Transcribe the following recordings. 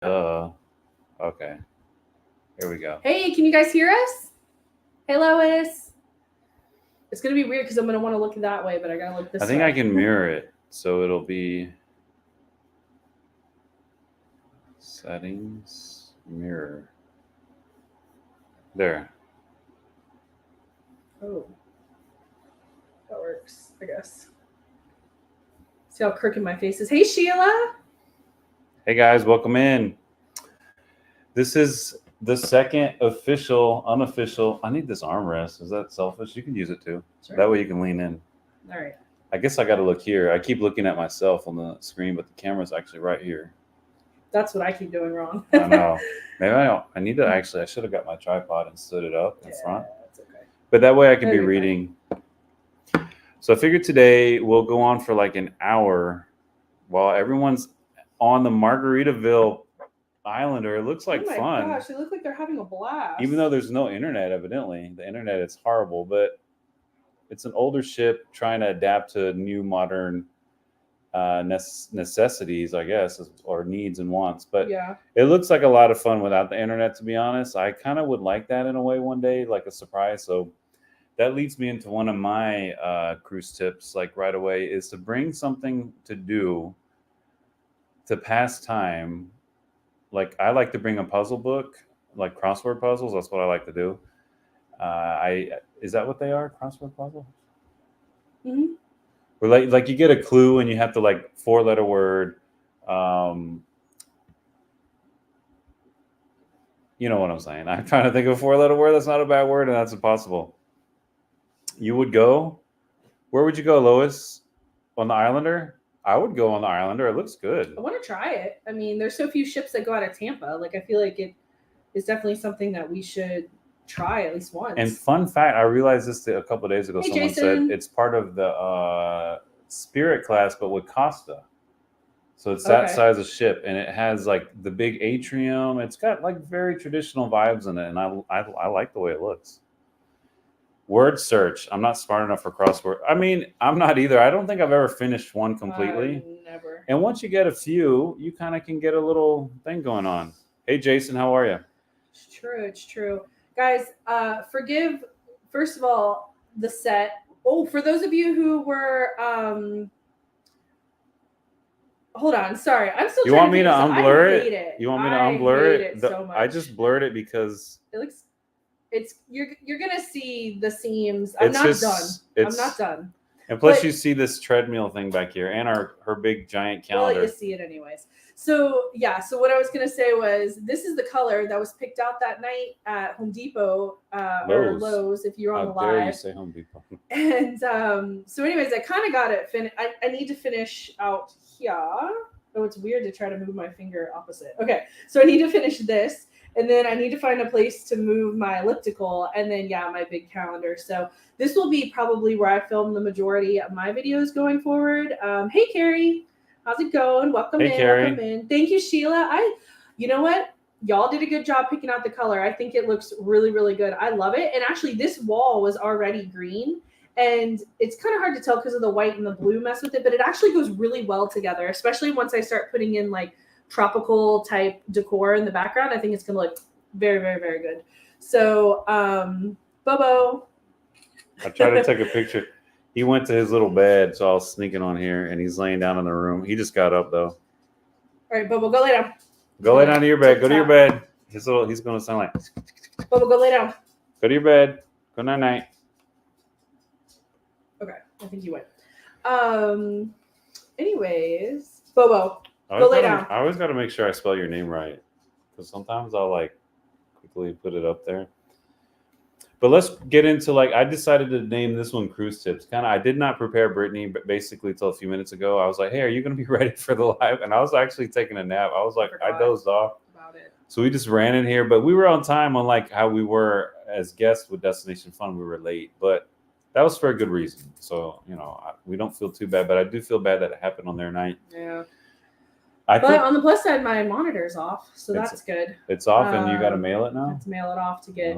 Okay. Here we go. Hey, can you guys hear us? Hey, Lois. It's gonna be weird because I'm gonna want to look that way, but I gotta look this way. I think I can mirror it, so it'll be settings, mirror. There. Oh, that works, I guess. See how crooked my face is. Hey, Sheila. Hey guys, welcome in. This is the second unofficial. I need this armrest. Is that selfish? You can use it too. Sure. That way you can lean in. All right. I guess I got to look here. I keep looking at myself on the screen, but the camera's actually right here. That's what I keep doing wrong. I know. Maybe I don't. I need to actually. I should have got my tripod and stood it up in front. That's okay. But that way I can be reading. So I figured today we'll go on for like an hour while everyone's on the Margaritaville Islander. It looks like fun. Oh my gosh, they look like they're having a blast. Even though there's no internet, evidently. The internet is horrible, but it's an older ship trying to adapt to new modern necessities, I guess, or needs and wants. But yeah, it looks like a lot of fun without the internet, to be honest. I kind of would like that in a way one day, like a surprise. So that leads me into one of my cruise tips, like right away, is to bring something to do to pass time. Like I like to bring a puzzle book, like crossword puzzles. That's what I like to do. Is that what they are? Crossword puzzle? Mm-hmm. Where like you get a clue and you have to like 4-letter word. You know what I'm saying? I'm trying to think of a 4-letter word. That's not a bad word, and that's impossible. You would go. Where would you go, Lois? On the Islander? I would go on the Islander. It looks good. I want to try it. I mean, there's so few ships that go out of Tampa. Like, I feel like it is definitely something that we should try at least once. And fun fact, I realized this a couple of days ago. Hey, someone Jason. said it's part of the Spirit class, but with Costa. So it's that size of ship, and it has like the big atrium. It's got like very traditional vibes in it, and I like the way it looks. Word search. I'm not smart enough for crossword. I mean, I'm not either. I don't think I've ever finished one completely. Never. And once you get a few, you kind of can get a little thing going on. Hey, Jason, how are you? It's true. It's true. Guys, forgive, first of all, the set. Oh, for those of you who were... hold on, sorry. I'm still. You want me to unblur it? it? You want me to unblur it so much. I just blurred it because it looks. It's you're gonna see the seams. I'm not done. And plus, you see this treadmill thing back here, and her big giant calendar. Well, you see it anyways. So yeah. So what I was gonna say was, this is the color that was picked out that night at Home Depot or Lowe's, if you're on the live. How dare you say Home Depot? And so, anyways, I kind of got it finished. I need to finish out here. Oh, it's weird to try to move my finger opposite. Okay, so I need to finish this, and then I need to find a place to move my elliptical, and then my big calendar. So this will be probably where I film the majority of my videos going forward. Hey, Carrie, how's it going? Welcome in. Welcome in. Thank you, Sheila. You know what? Y'all did a good job picking out the color. I think it looks really, really good. I love it. And actually, this wall was already green. And it's kind of hard to tell because of the white and the blue mess with it, but it actually goes really well together, especially once I start putting in like tropical type decor in the background. I think it's going to look very, very, very good. So, Bobo. I tried to take a picture. He went to his little bed, so I was sneaking on here, and he's laying down in the room. He just got up, though. All right, Bobo, go lay down. Go lay down to your bed. Go to your bed. He's going to sound like... Bobo, go lay down. Go to your bed. Go night-night. Okay, I think you went. Anyways, Bobo, go lay down. I always got to make sure I spell your name right, because sometimes I'll like quickly put it up there. But let's get into I decided to name this one Cruise Tips. I did not prepare Brittney, but basically till a few minutes ago, I was like, hey, are you going to be ready for the live? And I was actually taking a nap. I was like, I dozed off. About it. So we just ran in here, but we were on time, unlike how we were as guests with Destination Fun. We were late, but that was for a good reason. So, we don't feel too bad, but I do feel bad that it happened on their night. Yeah. But on the plus side, my monitor's off, so that's good. It's off, and you got to mail it now? I have to mail it off to get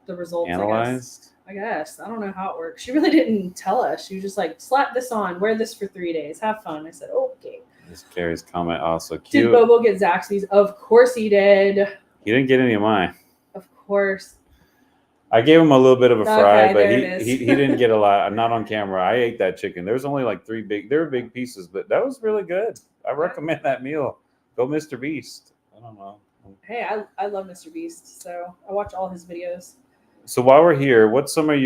the results, analyzed. I guess. I don't know how it works. She really didn't tell us. She was just like, slap this on, wear this for 3 days, have fun. I said, okay. This Carrie's comment also Did cute. Bobo get Zaxby's? Of course he did. He didn't get any of mine. Of course. I gave him a little bit of a fry, Okay, but there he, it is. he didn't get a lot. Not on camera. I ate that chicken. There's only like 3 big. They were big pieces, but that was really good. I recommend that meal. Go Mr. Beast. I don't know. Hey, I love Mr. Beast, so I watch all his videos. So while we're here, what's one of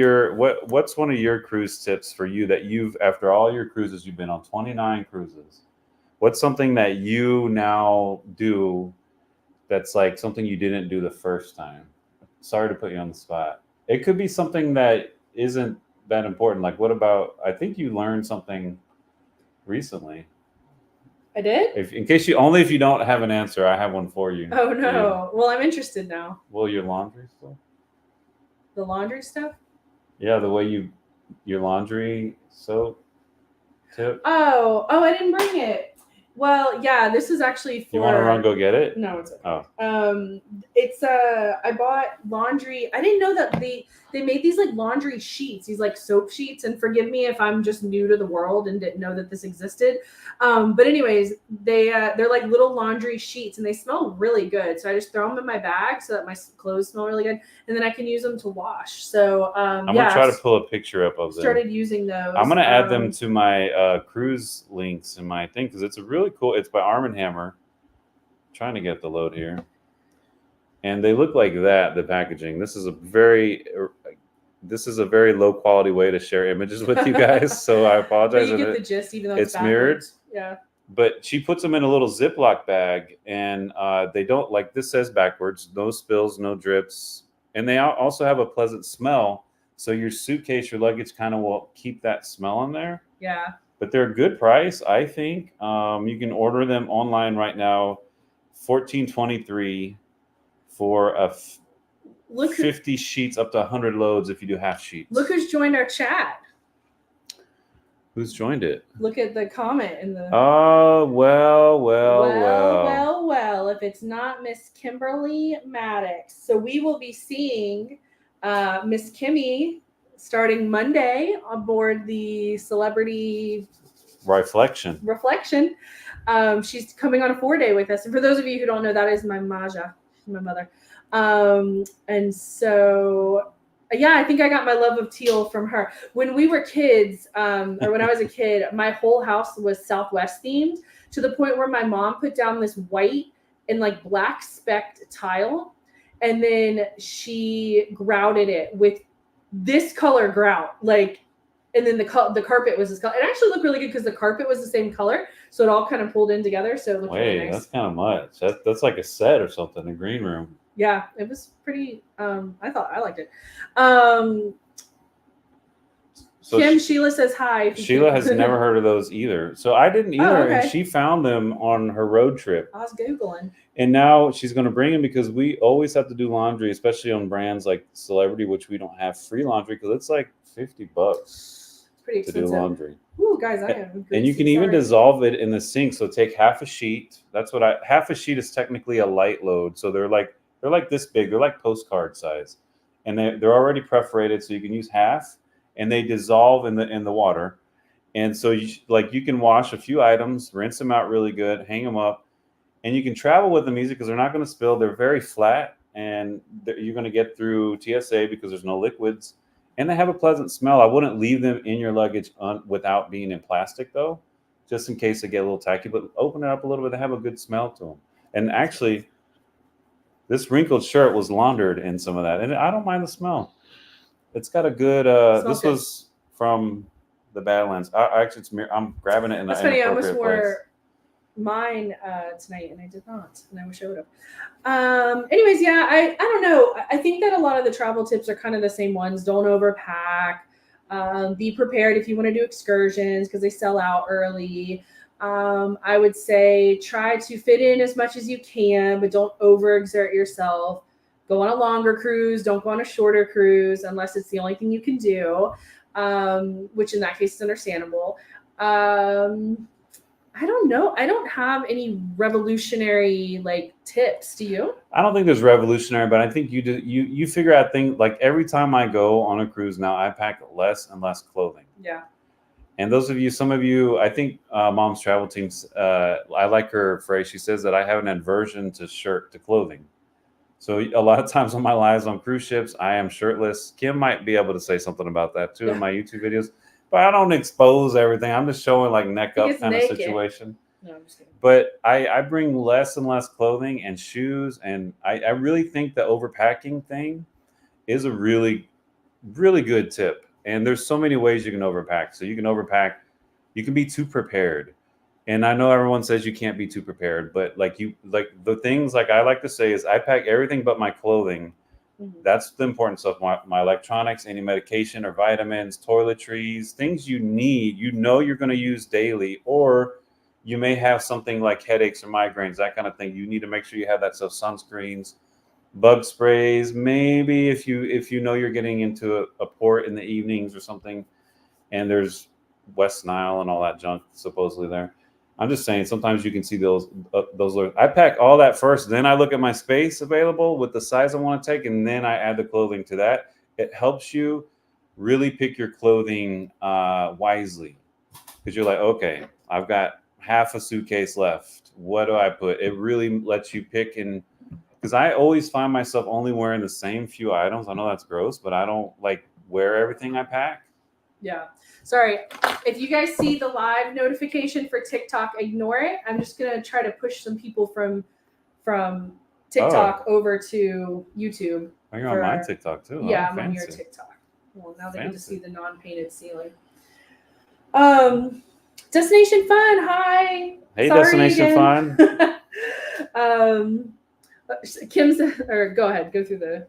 your cruise tips for you that you've, after all your cruises, you've been on 29 cruises? What's something that you now do that's like something you didn't do the first time? Sorry to put you on the spot. It could be something that isn't that important. Like, what about, I think you learned something recently. I did? If you don't have an answer, I have one for you. Oh no. Well, I'm interested now. Well, your laundry stuff? The laundry stuff? Yeah, the way your laundry soap tip. Oh, I didn't bring it. Well, yeah, this is actually for. You want to run go get it? No, it's okay. Oh. It's I bought laundry. I didn't know that they made these like laundry sheets, these like soap sheets. And forgive me if I'm just new to the world and didn't know that this existed. But anyways, they're like little laundry sheets and they smell really good. So I just throw them in my bag so that my clothes smell really good, and then I can use them to wash. So I'm gonna try to pull a picture up of them. Started using those. I'm gonna add them to my cruise links in my thing because it's a really cool. It's by Arm & Hammer. Trying to get the load here, and they look like that. The packaging. This is a very low quality way to share images with you guys. So I apologize. But you get the gist, even though it's mirrored. Yeah. But she puts them in a little Ziploc bag, and they don't, like this says backwards, no spills, no drips. And they also have a pleasant smell. So your suitcase, your luggage kind of will keep that smell in there. Yeah. But they're a good price, I think. You can order them online right now, $14.23 for 50 sheets up to 100 loads if you do half sheets. Look who's joined our chat. Who's joined it? Look at the comment in the. Oh, well. If it's not Miss Kimberly Maddox. So we will be seeing Miss Kimmy starting Monday aboard the Celebrity Reflection. She's coming on a 4-day with us. And for those of you who don't know, that is my Maja, my mother. And so, yeah, I think I got my love of teal from her. When we were kids, or when I was a kid, my whole house was Southwest themed to the point where my mom put down this white and like black specked tile. And then she grouted it with this color grout, like, and then the carpet was this color. It actually looked really good because the carpet was the same color, so it all kind of pulled in together. So it looked really nice. That's kind of much. That's like a set or something, a green room. Yeah, it was pretty. I liked it. So Sheila says hi. Sheila has never heard of those either. So I didn't either. Oh, okay. And she found them on her road trip. I was Googling. And now she's going to bring them because we always have to do laundry, especially on brands like Celebrity, which we don't have free laundry because it's like $50 it's pretty expensive to do laundry. Ooh, guys, I am. And you can even dissolve it in the sink. So take half a sheet. That's what half a sheet is technically a light load. So they're like this big. They're like postcard size, and they're already perforated, so you can use half. And they dissolve in the water, and so you can wash a few items, rinse them out really good, hang them up, and you can travel with them easy because they're not going to spill. They're very flat, and you're going to get through TSA because there's no liquids, and they have a pleasant smell. I wouldn't leave them in your luggage without being in plastic though, just in case they get a little tacky. But open it up a little bit; they have a good smell to them. And actually, this wrinkled shirt was laundered in some of that, and I don't mind the smell. It's got a good. This was from the Badlands. I'm grabbing it in the That's funny. I inappropriate almost wore place. mine tonight, and I did not, and I wish I would have. Anyways, yeah, I don't know. I think that a lot of the travel tips are kind of the same ones. Don't overpack. Be prepared if you want to do excursions because they sell out early. I would say try to fit in as much as you can, but don't overexert yourself. Go on a longer cruise. Don't go on a shorter cruise unless it's the only thing you can do, which in that case is understandable. I don't know. I don't have any revolutionary like tips. Do you? I don't think there's revolutionary, but I think you figure out things like every time I go on a cruise now, I pack less and less clothing. Yeah. And those of you, some of you, I think Mom's Travel Teams, I like her phrase. She says that I have an aversion to clothing. So a lot of times on my lives on cruise ships, I am shirtless. Kim might be able to say something about that too in my YouTube videos, but I don't expose everything. I'm just showing like neck up kind of situation. No, I'm just kidding. But I bring less and less clothing and shoes, and I really think the overpacking thing is a really, really good tip. And there's so many ways you can overpack. So you can overpack, you can be too prepared. And I know everyone says you can't be too prepared, but like the things like I like to say is I pack everything but my clothing. That's the important stuff. My electronics, any medication or vitamins, toiletries, things you need, you're going to use daily, or you may have something like headaches or migraines, that kind of thing. You need to make sure you have that. So sunscreens, bug sprays, maybe if you know you're getting into a port in the evenings or something, and there's West Nile and all that junk supposedly there. I'm just saying sometimes you can see those. I pack all that first, then I look at my space available with the size I want to take, and then I add the clothing to that. It helps you really pick your clothing wisely, because you're like, okay, I've got half a suitcase left. What do I put? It really lets you pick, and because I always find myself only wearing the same few items. I know that's gross, but I don't like wear everything I pack. Yeah. Sorry. If you guys see the live notification for TikTok, ignore it. I'm just going to try to push some people from TikTok over to YouTube. Oh, you're on my TikTok too. Yeah, I'm on your TikTok. Well, now they get to see the non-painted ceiling. Destination Fun. Hi. Hey, sorry Destination Fun. Kim said, or go ahead, go through the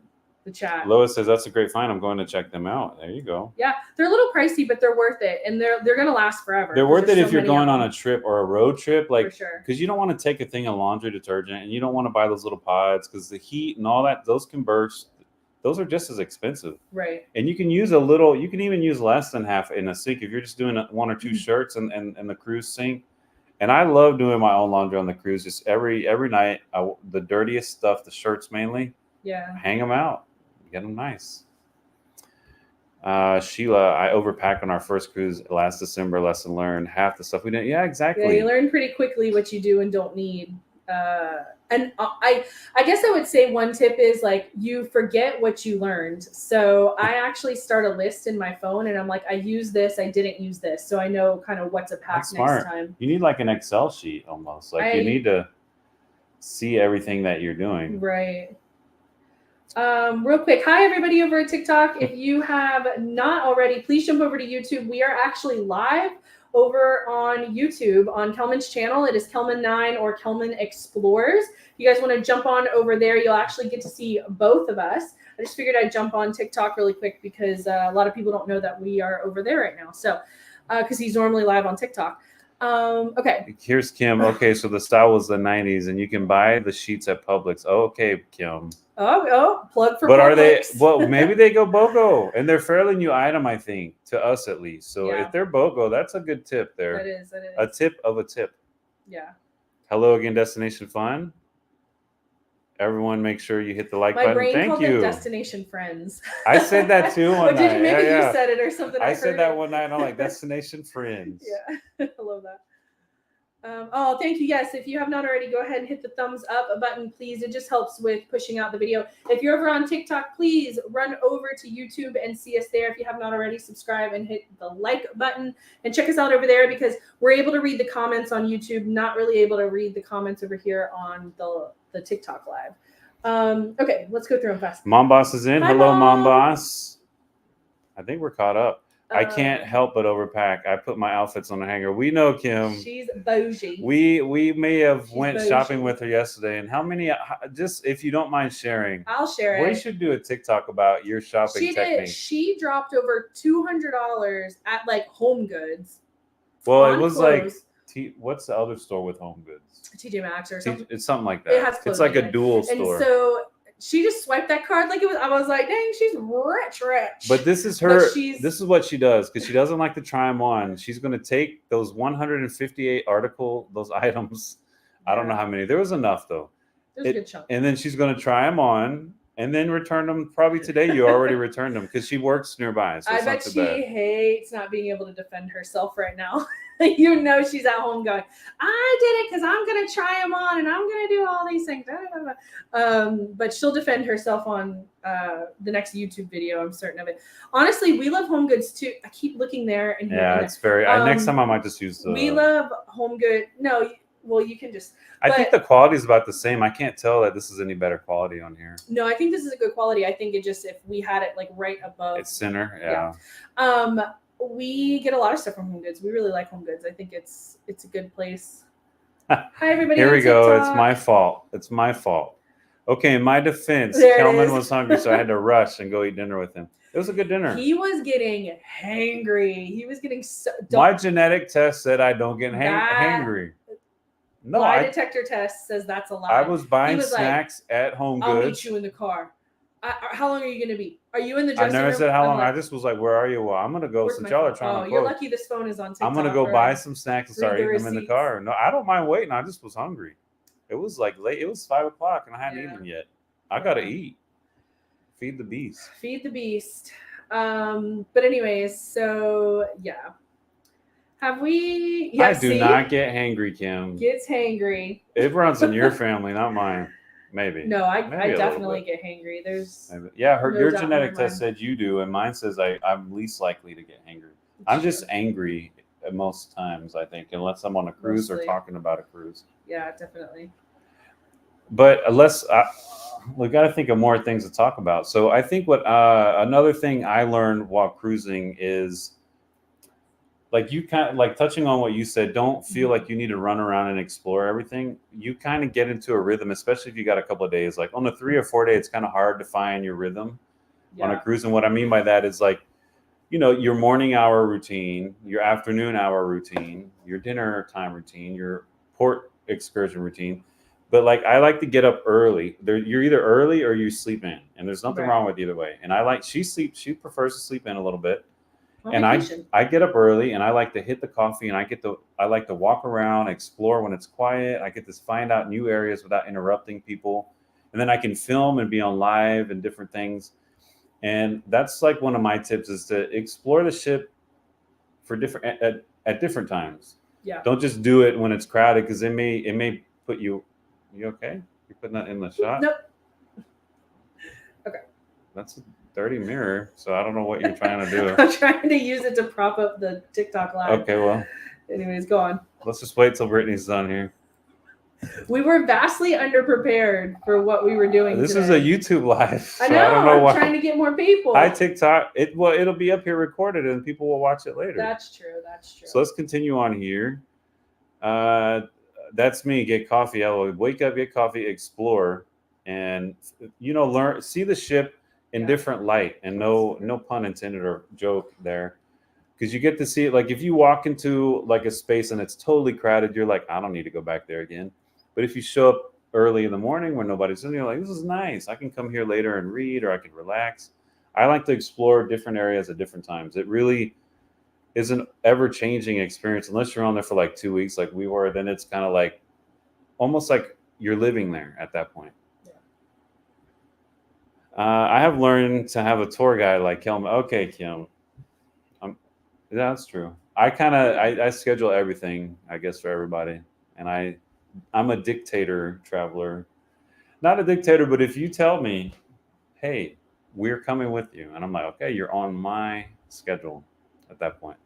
chat. Lois says that's a great find. I'm going to check them out. There you go. Yeah, they're a little pricey, but they're worth it, and they're going to last forever. They're worth it if you're going on a trip or a road trip, like for sure. Because you don't want to take a thing of laundry detergent, and you don't want to buy those little pods because the heat and all that, those can burst. Those are just as expensive, right? And you can use a little. You can even use less than half in a sink if you're just doing one or two shirts and the cruise sink. And I love doing my own laundry on the cruise. Just every night, the dirtiest stuff, the shirts mainly. Yeah. Hang them out. Get them nice. Sheila, I overpacked on our first cruise last December. Lesson learned. Half the stuff we didn't. Yeah, exactly. Yeah, you learn pretty quickly what you do and don't need. And I guess I would say one tip is like you forget what you learned. So I actually start a list in my phone, and I'm like, I use this, I didn't use this, so I know kind of what to pack next time. You need like an Excel sheet almost. Like you need to see everything that you're doing. Right. Real quick, hi everybody over at TikTok. If you have not already, please jump over to YouTube. We are actually live over on YouTube on Kellman's channel. It is Kellman9 or Kellman Explores. If you guys want to jump on over there, you'll actually get to see both of us. I just figured I'd jump on TikTok really quick because a lot of people don't know that we are over there right now. So, because he's normally live on TikTok. Okay. Here's Kim. Okay, so the style was the 90s, and you can buy the sheets at Publix. Oh, okay, Kim. Oh, plug for But Publix. Are they, well, maybe they go BOGO, and they're fairly new item, I think, to us at least. So if they're BOGO, that's a good tip there. That is. A tip of a tip. Yeah. Hello again, Destination Fun. Everyone, make sure you hit the like My button. brain Thank called you. It Destination Friends. I said that too one night. Did you maybe you said it or something? I said that one night, and I'm like, Destination Friends. Yeah, I love that. Oh, thank you. Yes, if you have not already, go ahead and hit the thumbs up button, please. It just helps with pushing out the video. If you're over on TikTok, please run over to YouTube and see us there. If you have not already, subscribe and hit the like button and check us out over there because we're able to read the comments on YouTube, not really able to read the comments over here on the TikTok live. Okay, let's go through them fast. Mom Boss is in. Hi, hello, Mom. Boss. I think we're caught up. I can't help but overpack. I put my outfits on the hanger. We know Kim. She's bougie. We may have went shopping with her yesterday. And how many? Just if you don't mind sharing, I'll share it. We should do a TikTok about your shopping technique. She dropped over $200 at like Home Goods. Well, it was clothes. Like what's the other store with Home Goods? TJ Maxx or something. It's something like that. It has clothing. It's like a dual store. And so she just swiped that card like it was. I was like, dang, she's rich. But this is her. This is what she does because she doesn't like to try them on. She's going to take those 158 those items. I don't know how many. There was enough though. There's a good chunk. And then she's going to try them on, and then return them. Probably today you already returned them because she works nearby. So I it's bet not too she bad. hates not being able to defend herself right now. You know, she's at home going, I did it because I'm going to try them on and I'm going to do all these things. But she'll defend herself on the next YouTube video. I'm certain of it. Honestly, We Love Home Goods too. I keep looking there and here. Yeah, and it's very. Next time I might just use the. We Love Home Good. No, well, you can just. I think the quality is about the same. I can't tell that this is any better quality on here. No, I think this is a good quality. I think it just, if we had it like right above. It's center, yeah. We get a lot of stuff from Home Goods. We really like Home Goods. I think it's a good place. Hi, everybody. Here on we go. TikTok. It's my fault. It's my fault. Okay, in my defense, There it Kellman is. was hungry, so I had to rush and go eat dinner with him. It was a good dinner. He was getting hangry. He was getting so. My genetic test said I don't get hangry. No, lie detector test says that's a lie. I was buying was snacks at Home I'll Goods. meet you in the car. How long are you going to be? Are you in the I dressing room? never said how long. Like, I just was like, "Where are you?" Well, I'm gonna go where's since my y'all phone? are trying to. You're close. lucky this phone is on TikTok. I'm gonna go buy some snacks and start read the eating them in the receipts. car. No, I don't mind waiting. I just was hungry. It was like late. It was 5 o'clock, and I hadn't eaten yet. I gotta eat. Feed the beast. Feed the beast. But anyways, so yeah. Have we? Yeah, I do not get hangry, Kim. Gets hangry. It runs in your family, not mine. Maybe. No, I Maybe definitely get hangry. There's. Maybe. Yeah, no your doubt in genetic my test mind. said you do, and mine says I'm least likely to get hangry. I'm just angry at most times, I think, unless I'm on a cruise or Mostly. talking about a cruise. Yeah, definitely. But we got to think of more things to talk about. So I think what another thing I learned while cruising is, like, you kind of like touching on what you said, don't feel like you need to run around and explore everything. You kind of get into a rhythm, especially if you got a couple of days. Like on a 3 or 4 day, it's kind of hard to find your rhythm on a cruise. And what I mean by that is, like, you know, your morning hour routine, your afternoon hour routine, your dinner time routine, your port excursion routine. But like, I like to get up early. You're either early or you sleep in, and there's nothing wrong with either way. And she prefers to sleep in a little bit. And I get up early, and I like to hit the coffee, and I like to walk around, explore when it's quiet. I get to find out new areas without interrupting people, and then I can film and be on live and different things. And that's like one of my tips, is to explore the ship for different at different times. Yeah. Don't just do it when it's crowded, because it may put you. You okay? You're putting that in the shot? Nope. Okay. That's a dirty mirror, so I don't know what you're trying to do. I'm trying to use it to prop up the TikTok live. Okay, well. Anyways, go on. Let's just wait till Brittney's done here. We were vastly underprepared for what we were doing. This today. is a YouTube live. So I know. I don't know why. I'm trying to get more people. Hi, TikTok. It'll be up here recorded, and people will watch it later. That's true. So let's continue on here. That's me. Get coffee. I will wake up, get coffee, explore, and learn, see the ship in different light. And no pun intended or joke there, because you get to see it. Like if you walk into like a space and it's totally crowded, you're like, I don't need to go back there again. But if you show up early in the morning when nobody's in, you're like, this is nice. I can come here later and read, or I can relax. I like to explore different areas at different times. It really is an ever-changing experience. Unless you're on there for like 2 weeks like we were, then it's kind of like almost like you're living there at that point. I have learned to have a tour guide like Kellman. Okay, Kim. That's true. I schedule everything, I guess, for everybody. And I'm a dictator traveler. Not a dictator, but if you tell me, hey, we're coming with you, and I'm like, okay, you're on my schedule at that point.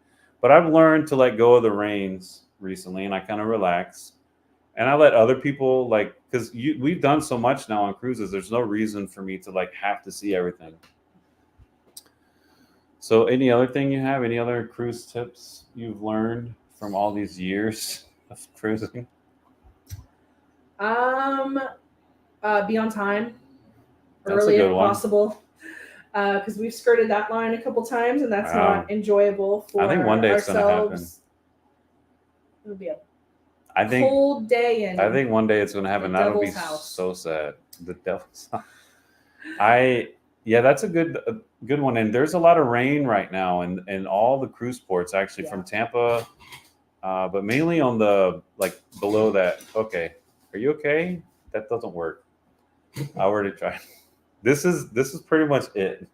But I've learned to let go of the reins recently, and I kind of relax. And I let other people, like, because we've done so much now on cruises, there's no reason for me to like have to see everything. So any other thing you have? Any other cruise tips you've learned from all these years of cruising? Be on time, That's early a good if one. possible, because we've skirted that line a couple times, and that's not enjoyable for I think one day ourselves. it's going to happen. It'll be a cold day in. I think one day it's going to happen. That would be so sad. The devil's house. That's a good one. And there's a lot of rain right now in all the cruise ports, actually, from Tampa, but mainly on the, like, below that. Okay. Are you okay? That doesn't work. I already tried. This is pretty much it.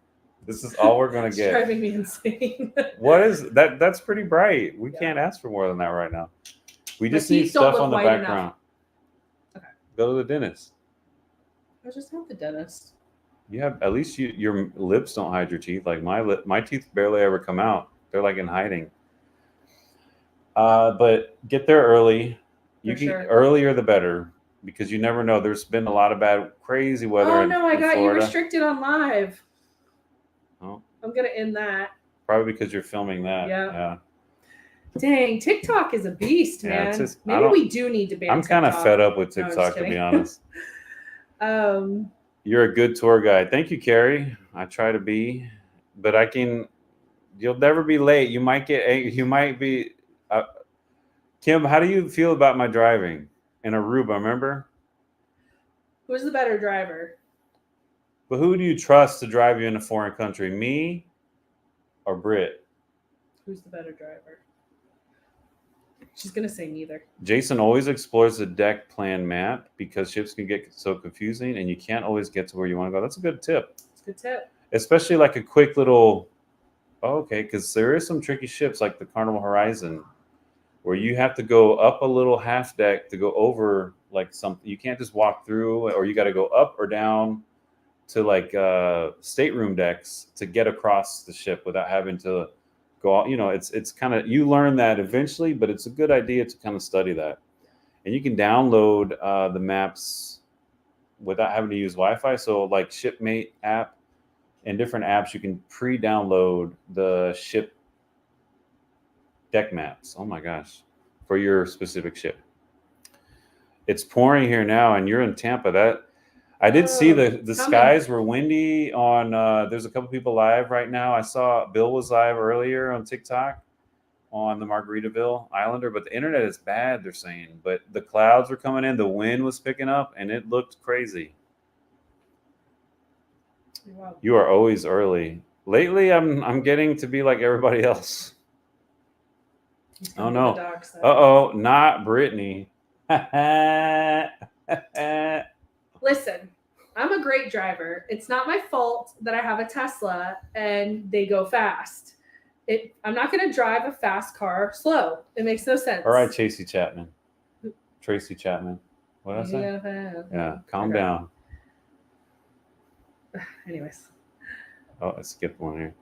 This is all we're gonna It's get. driving me insane. What is that? That's pretty bright. We Yeah. can't ask for more than that right now. We My just need teeth don't stuff look on the white enough. background. Okay. Go to the dentist. I just have the dentist. You have at least your lips don't hide your teeth. Like my teeth barely ever come out. They're like in hiding. But get there early. You For can sure. earlier the better because you never know. There's been a lot of bad, crazy weather. Oh in no, I got you Florida. restricted on live. Oh, I'm gonna end that. probably because you're filming that. Yeah. Dang, TikTok is a beast, Yeah, man. it's just- Maybe we do need to ban I'm kind of TikTok. fed up with No, I'm just TikTok, to be kidding. honest. You're a good tour guide. Thank you, Carrie. I try to be, but you'll never be late. You might be. Kim, how do you feel about my driving in Aruba? Remember? Who's the better driver? But who do you trust to drive you in a foreign country? Me or Britt? Who's the better driver? She's gonna say neither. Jason always explores the deck plan map because ships can get so confusing and you can't always get to where you want to go. That's a good tip. It's a good tip. Especially like a quick little, okay, because there is some tricky ships like the Carnival Horizon where you have to go up a little half deck to go over like something. You can't just walk through, or you got to go up or down to like stateroom decks to get across the ship without having to go out. You know, it's kind of, you learn that eventually, but it's a good idea to kind of study that. And you can download the maps without having to use Wi-Fi. So like Shipmate app and different apps, you can pre-download the ship deck maps. Oh my gosh, for your specific ship. It's pouring here now, and you're in Tampa. I did see the skies were windy on. There's a couple people live right now. I saw Bill was live earlier on TikTok on the Margaritaville Islander, but the internet is bad, they're saying. But the clouds were coming in, the wind was picking up, and it looked crazy. Wow. You are always early. Lately, I'm getting to be like everybody else. Oh no! Not Brittney. Listen, I'm a great driver. It's not my fault that I have a Tesla and they go fast. I'm not going to drive a fast car slow. It makes no sense. All right, Tracy Chapman. What did I say? Yeah, calm down. Anyways. Oh, I skipped one here.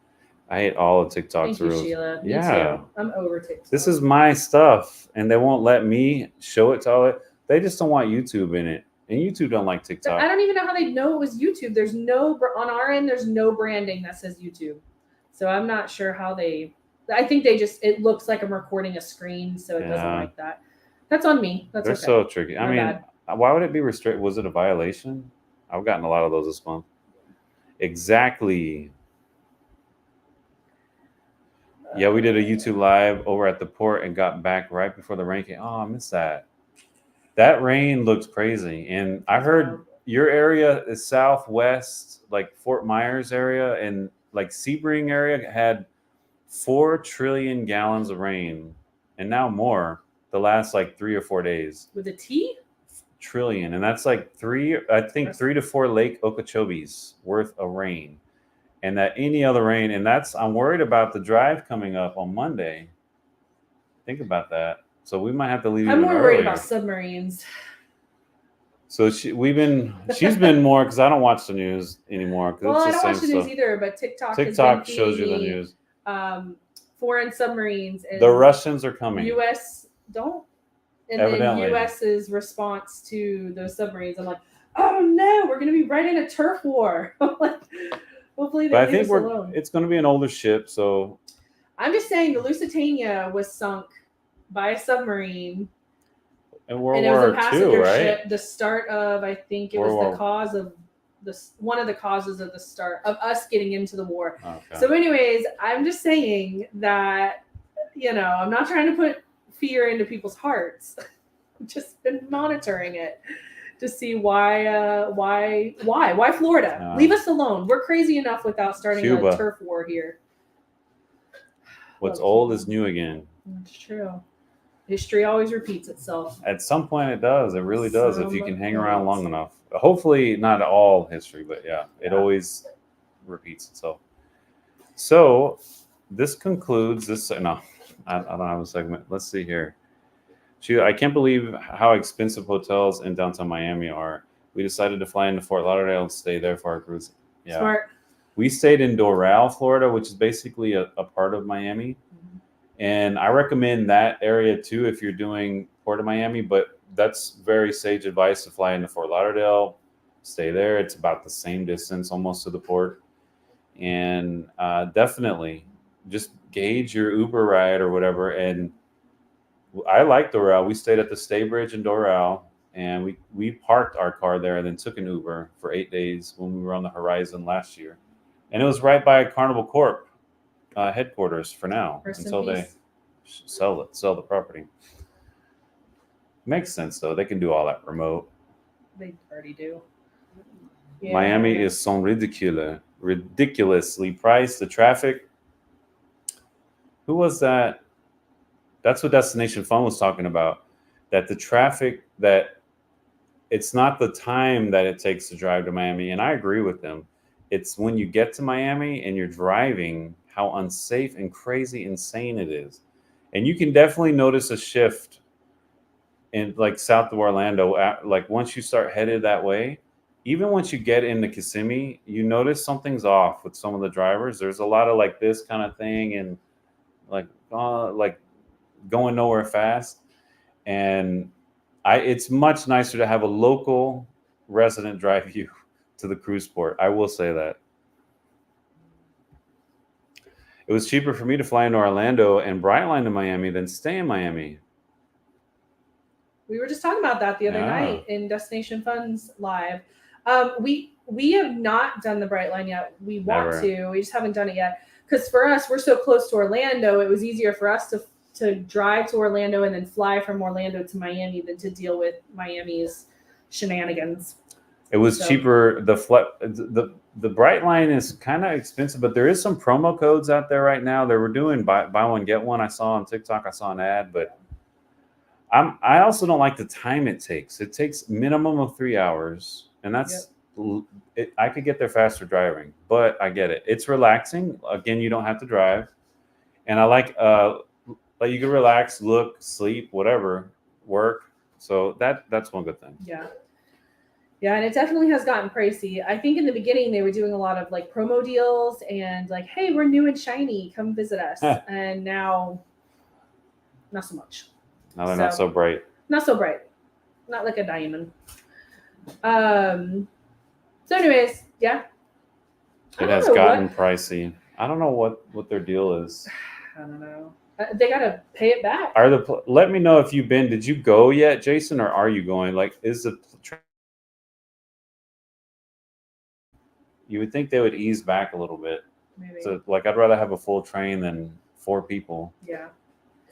I hate all of TikTok's Thank you, rules. Sheila. Me Yeah. too. I'm over TikTok. This is my stuff, and they won't let me show it to all it. They just don't want YouTube in it, and YouTube don't like TikTok. I don't even know how they know it was YouTube. There's no, on our end, there's no branding that says YouTube. So I'm not sure how I think it looks like I'm recording a screen, so it doesn't like that. That's on me. They're okay. So tricky. I mean, bad. Why would it be restricted? Was it a violation? I've gotten a lot of those this month. Exactly. Yeah, we did a YouTube live over at the port and got back right before the rain came. Oh, I missed that. That rain looks crazy. And I heard your area is southwest, like Fort Myers area and like Sebring area had 4 trillion gallons of rain, and now more the last like 3 or 4 days. With a T? Trillion. And that's like 3 to 4 Lake Okeechobes worth of rain. And that any other rain, and I'm worried about the drive coming up on Monday. Think about that. So we might have to leave. I'm more worried about submarines. So she's been more, because I don't watch the news anymore. Well, I don't watch the news either, but TikTok shows you the news. Foreign submarines. And the Russians are coming. U.S. don't. And Evidently. then U.S.'s response to those submarines. I'm like, oh no, we're going to be right in a turf war. Like, hopefully they leave us alone. It's going to be an older ship, so. I'm just saying the Lusitania was sunk by a submarine. In World War II, right? It was a passenger ship. The start of, I think it was the cause of one of the causes of the start of us getting into the war. Okay. So anyways, I'm just saying that, I'm not trying to put fear into people's hearts. I've just been monitoring it to see why Florida? Leave us alone. We're crazy enough without starting a turf war here. What's old is new again. That's true. History always repeats itself. At some point, it does. It really does. If you Some can hang around long point. enough. Hopefully, not all history, but yeah, it Yeah. always repeats itself. So this concludes this. No, I don't have a segment. Let's see here. I can't believe how expensive hotels in downtown Miami are. We decided to fly into Fort Lauderdale and stay there for our cruise. Yeah. Smart. We stayed in Doral, Florida, which is basically a part of Miami. And I recommend that area too if you're doing Port of Miami, but that's very sage advice to fly into Fort Lauderdale, stay there. It's about the same distance almost to the port. And definitely just gauge your Uber ride or whatever. And I like Doral. We stayed at the Stay Bridge in Doral, and we parked our car there and then took an Uber for 8 days when we were on the Horizon last year. And it was right by Carnival Corp headquarters for now Rest in until they peace. sell the property. Makes sense though. They can do all that remote. They already do. Miami is so ridiculously priced. The traffic. Who was that? That's what Destination Fun was talking about. That the traffic, that it's not the time that it takes to drive to Miami, and I agree with them. It's when you get to Miami and you're driving, how unsafe and crazy insane it is. And you can definitely notice a shift in like south of Orlando. Like once you start headed that way, even once you get into Kissimmee, you notice something's off with some of the drivers. There's a lot of like this kind of thing and like going nowhere fast. And it's much nicer to have a local resident drive you to the cruise port. I will say that. It was cheaper for me to fly into Orlando and Brightline to Miami than stay in Miami. We were just talking about that the other night in Destination Fun's live. We have not done the Brightline yet. We want to. We just haven't done it yet. Because for us, we're so close to Orlando, it was easier for us to drive to Orlando and then fly from Orlando to Miami than to deal with Miami's shenanigans. It was cheaper. The Brightline is kind of expensive, but there is some promo codes out there right now. They were doing buy one get one. I saw on TikTok. I saw an ad, but I also don't like the time it takes. It takes minimum of 3 hours, and that's I could get there faster driving, but I get it. It's relaxing. Again, you don't have to drive, and I like you can relax, look, sleep, whatever, work. So that's one good thing. Yeah, and it definitely has gotten pricey. I think in the beginning they were doing a lot of like promo deals and like, hey, we're new and shiny, come visit us. And now, not so much. Now they're not so bright. Not so bright. Not like a diamond. So anyways, yeah. It has gotten pricey. I don't know what their deal is. I don't know. They gotta pay it back. Let me know if you've been. Did you go yet, Jason, or are you going? Like, is the you would think they would ease back a little bit. Maybe. So, like, I'd rather have a full train than 4 people. Yeah.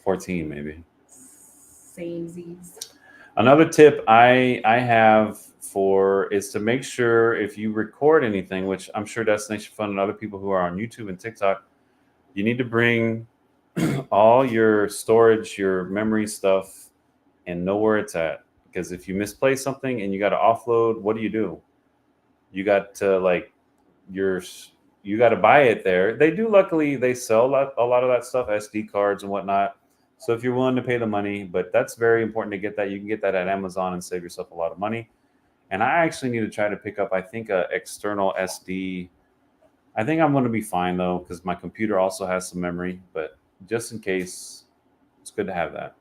14 maybe. Samesies. Another tip I have is to make sure if you record anything, which I'm sure Destination Fun and other people who are on YouTube and TikTok, you need to bring all your storage, your memory stuff, and know where it's at. Because if you misplace something and you got to offload, what do? You got to you got to buy it there. They do. Luckily, they sell a lot of that stuff, SD cards and whatnot. So if you're willing to pay the money, but that's very important to get that. You can get that at Amazon and save yourself a lot of money. And I actually need to try to pick up, I think, a external SD. I think I'm going to be fine though, because my computer also has some memory, but just in case, it's good to have that.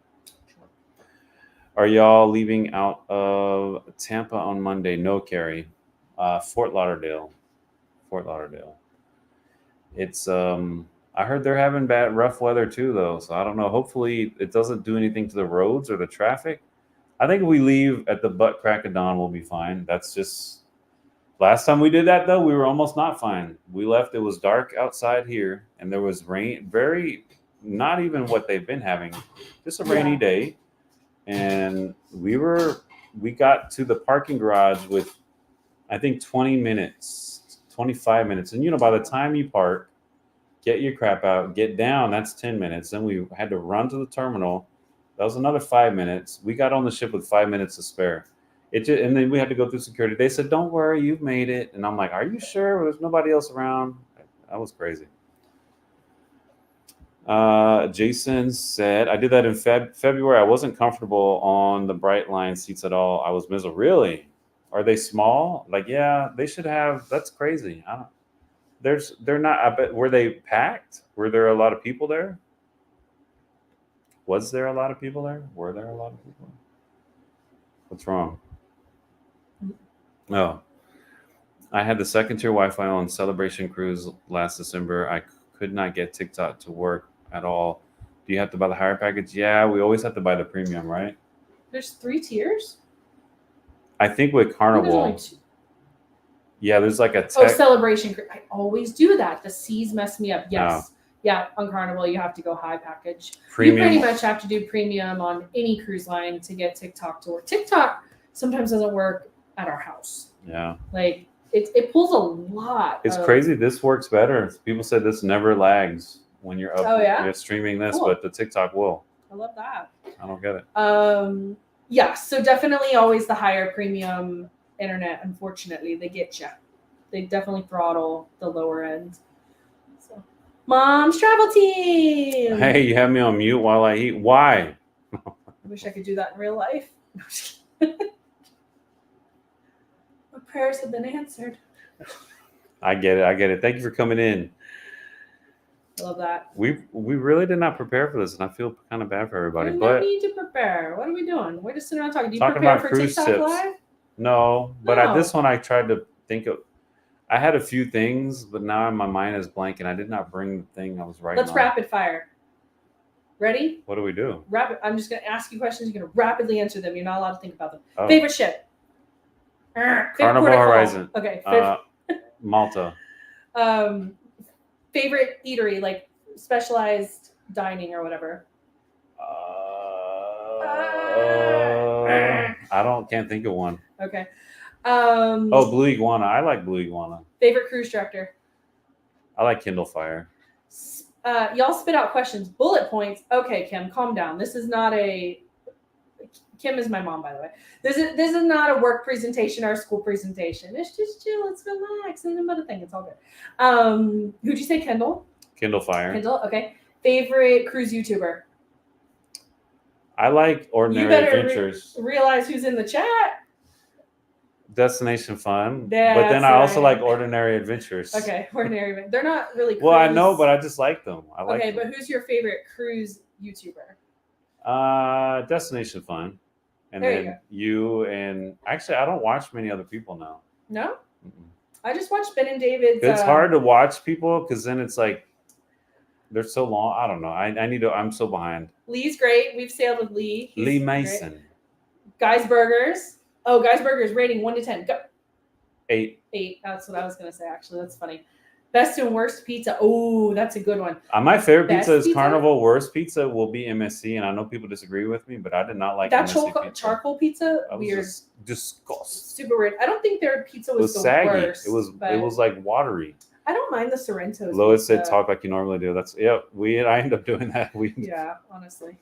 Are y'all leaving out of Tampa on Monday? No, Carrie. Fort Lauderdale. It's I heard they're having rough weather too though, so I don't know. Hopefully it doesn't do anything to the roads or the traffic. I think if we leave at the butt crack of dawn, we'll be fine. That's just last time we did that though, we were almost not fine. We left, it was dark outside here, and there was rain, not even what they've been having, just a rainy day. And we got to the parking garage with I think 20 minutes, 25 minutes. And by the time you park, get your crap out, get down, that's 10 minutes. Then we had to run to the terminal, That was another 5 minutes. We got on the ship with 5 minutes to spare. And then we had to go through security. They said, "Don't worry, you've made it." And I'm like, "Are you sure? There's nobody else around." That was crazy. Jason said, "I did that in February. I wasn't comfortable on the bright line seats at all. I was miserable." Really? Are they small? Like, yeah, they should have. That's crazy. I don't. They're not. I bet. Were they packed? Were there a lot of people there? Was there a lot of people there? Were there a lot of people? What's wrong? Oh, I had the second tier Wi-Fi on Celebration Cruise last December. I could not get TikTok to work at all. Do you have to buy the higher package? Yeah, we always have to buy the premium, right? There's 3 tiers. I think with I think there's Carnival, only 2. yeah, there's like a Oh, Celebration. I always do that. The C's mess me up. Yes. Oh. Yeah, on Carnival, you have to go high package. Premium. You pretty much have to do premium on any cruise line to get TikTok to work. TikTok sometimes doesn't work at our house. Yeah. Like, it pulls a lot. It's crazy. This works better. People said this never lags when you're up. Oh, yeah? You're streaming this, Cool. but the TikTok will. I love that. I don't get it. Yeah, so definitely always the higher premium internet. Unfortunately, they get you. They definitely throttle the lower end. So, Mom's Travel Team. Hey, you have me on mute while I eat. Why? I wish I could do that in real life. My prayers have been answered. I get it. Thank you for coming in. I love that. We really did not prepare for this, and I feel kind of bad for everybody. We But don't need to prepare. What are we doing? We're just sitting around talking. Do you Talking prepare about for cruise TikTok tips. Live? no, but No. this one I tried to think of. I had a few things, but now my mind is blank, and I did not bring the thing I was writing. Let's on. rapid fire. Ready? What do we do? Rapid. I'm just going to ask you questions. You're going to rapidly answer them. You're not allowed to think about them. Oh. Favorite ship? Favorite Carnival port of call? Horizon. Okay. Malta. Favorite eatery, like specialized dining or whatever. Can't think of one. Okay. Blue Iguana. I like Blue Iguana. Favorite cruise director. I like Kindle Fire. Y'all spit out questions, bullet points. Okay, Kim, calm down. This is not a. Kim is my mom, by the way. This is not a work presentation or a school presentation. It's just chill. It's relax. Ain't about a thing. It's all good. Who'd you say, Kendall? Kindle Fire. Kindle. Okay. Favorite cruise YouTuber. I like Ordinary Adventures. Realize who's in the chat. Destination Fun. That's but then I also right. like Ordinary Adventures. Okay, Ordinary. They're not really cruise. Well, I know, but I just like them. Okay, but who's your favorite cruise YouTuber? Destination Fun. And There you then go. you and actually I don't watch many other people now. No? Mm-mm. I just watched Ben and David's. It's hard to watch people because then it's like they're so long. I don't know. I'm so behind. Lee's great. We've sailed with Lee. He's Lee great. Mason. Guys Burgers. Oh, Guys Burgers rating 1 to 10. Go. 8. 8. That's what I was gonna say. Actually, that's funny. Best and worst pizza. Oh, that's a good one. My favorite Best pizza is pizza? Carnival. Worst pizza will be MSC, and I know people disagree with me, but I did not like That MSC pizza. charcoal pizza. That was Weird. just disgusting. Super weird. I don't think their pizza It was was the saggy. worst. It was but like watery. I don't mind the Sorrento's. Lois said, pizza. "Talk like you normally do." I end up doing that. Yeah, honestly,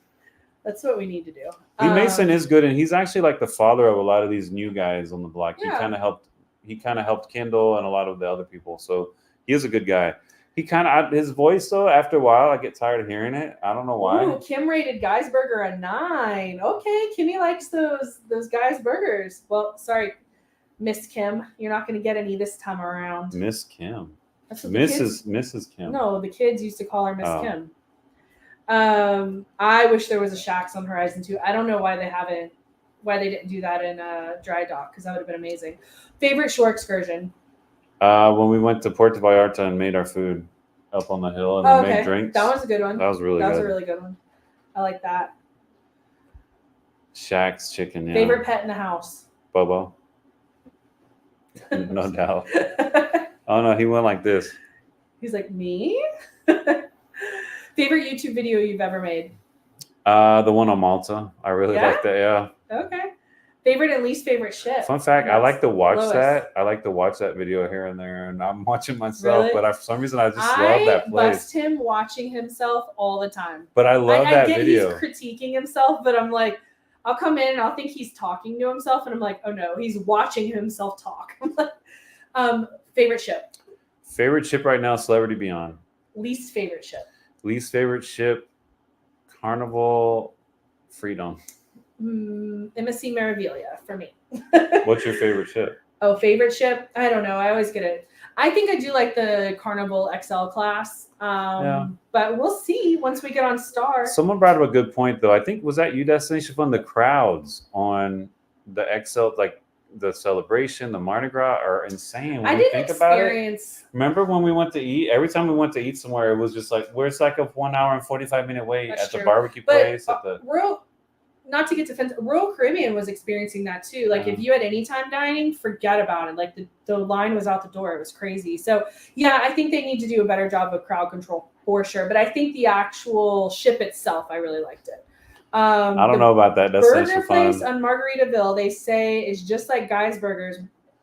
that's what we need to do. Lee Mason is good, and he's actually like the father of a lot of these new guys on the block. Yeah. He kind of helped Kendall and a lot of the other people. So he is a good guy. His voice though, after a while, I get tired of hearing it. I don't know why. Ooh, Kim rated Guys Burger a 9. Okay, Kimmy likes those Guys Burgers. Well, sorry, Miss Kim, you're not going to get any this time around. Miss Kim, That's what the kids- Mrs. Kim. No, the kids used to call her Miss Oh. Kim. I wish there was a Shacks on Horizon 2. I don't know why they didn't do that in Dry Dock, because that would have been amazing. Favorite shore excursion? When we went to Puerto Vallarta and made our food up on the hill and made drinks. That was a good one. That was really That was good. a really good one. I like that. Shaq's chicken. Yeah. Favorite pet in the house? Bobo. No doubt. Oh no, he went like this. He's like, me? Favorite YouTube video you've ever made? The one on Malta. I really Yeah? like that. Yeah. Okay. Favorite and least favorite ship. Fun fact, I like to watch Lowest. that. I like to watch that video here and there, and I'm watching myself, Really? but for some reason I just love that I place. bust him watching himself all the time. But I love that I get video. He's critiquing himself, but I'm like, I'll come in and I'll think he's talking to himself, and I'm like, oh no, he's watching himself talk. Favorite ship. Favorite ship right now, Celebrity Beyond. Least favorite ship. Least favorite ship, Carnival Freedom. MSC Meraviglia for me. What's your favorite ship? Oh, favorite ship? I don't know. I always get it. I think I do like the Carnival XL class. But we'll see once we get on Star. Someone brought up a good point, though. I think, was that you, Destination Fun? The crowds on the XL, like the celebration, the Mardi Gras, are insane. When you think about it. Remember when we went to eat? Every time we went to eat somewhere, it was just like, where's like a 1 hour and 45-minute wait at the barbecue place. Not to get defensive, Royal Caribbean was experiencing that too. Like if you had anytime dining, forget about it. Like the line was out the door. It was crazy. So yeah, I think they need to do a better job of crowd control for sure. But I think the actual ship itself, I really liked it. I don't know about that. That's burger place on Margaritaville, they say is just like Guy's Burgers.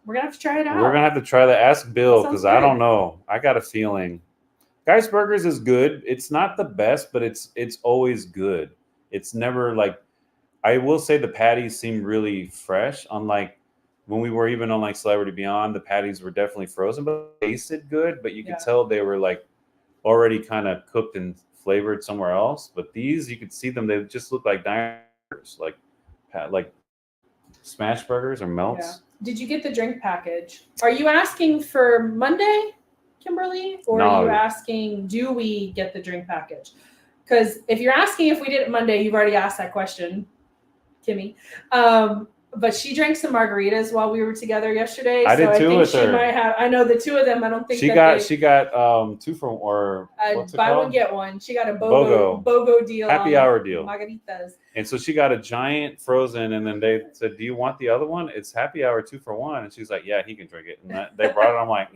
We're gonna have to try it out. We're gonna have to try that. Ask Bill, because I don't know. I got a feeling Guy's Burgers is good. It's not the best, but it's always good. It's never like. I will say the patties seem really fresh. Unlike when we were even on like Celebrity Beyond, the patties were definitely frozen, but they tasted good. But you could tell they were like already kind of cooked and flavored somewhere else. But these, you could see them; they just look like diners, like smash burgers or melts. Yeah. Did you get the drink package? Are you asking for Monday, Kimberly, or are you asking do we get the drink package? Because if you're asking if we did it Monday, you've already asked that question. Kimmy, but she drank some margaritas while we were together yesterday. I did too with her. Might have. I know the two of them. I don't think she got 2 for or what's it buy called? One get one. She got a BOGO deal, happy hour deal, margaritas. And so she got a giant frozen, and then they said, "Do you want the other one? It's happy hour 2 for 1." And she's like, "Yeah, he can drink it." And they brought it. I'm like,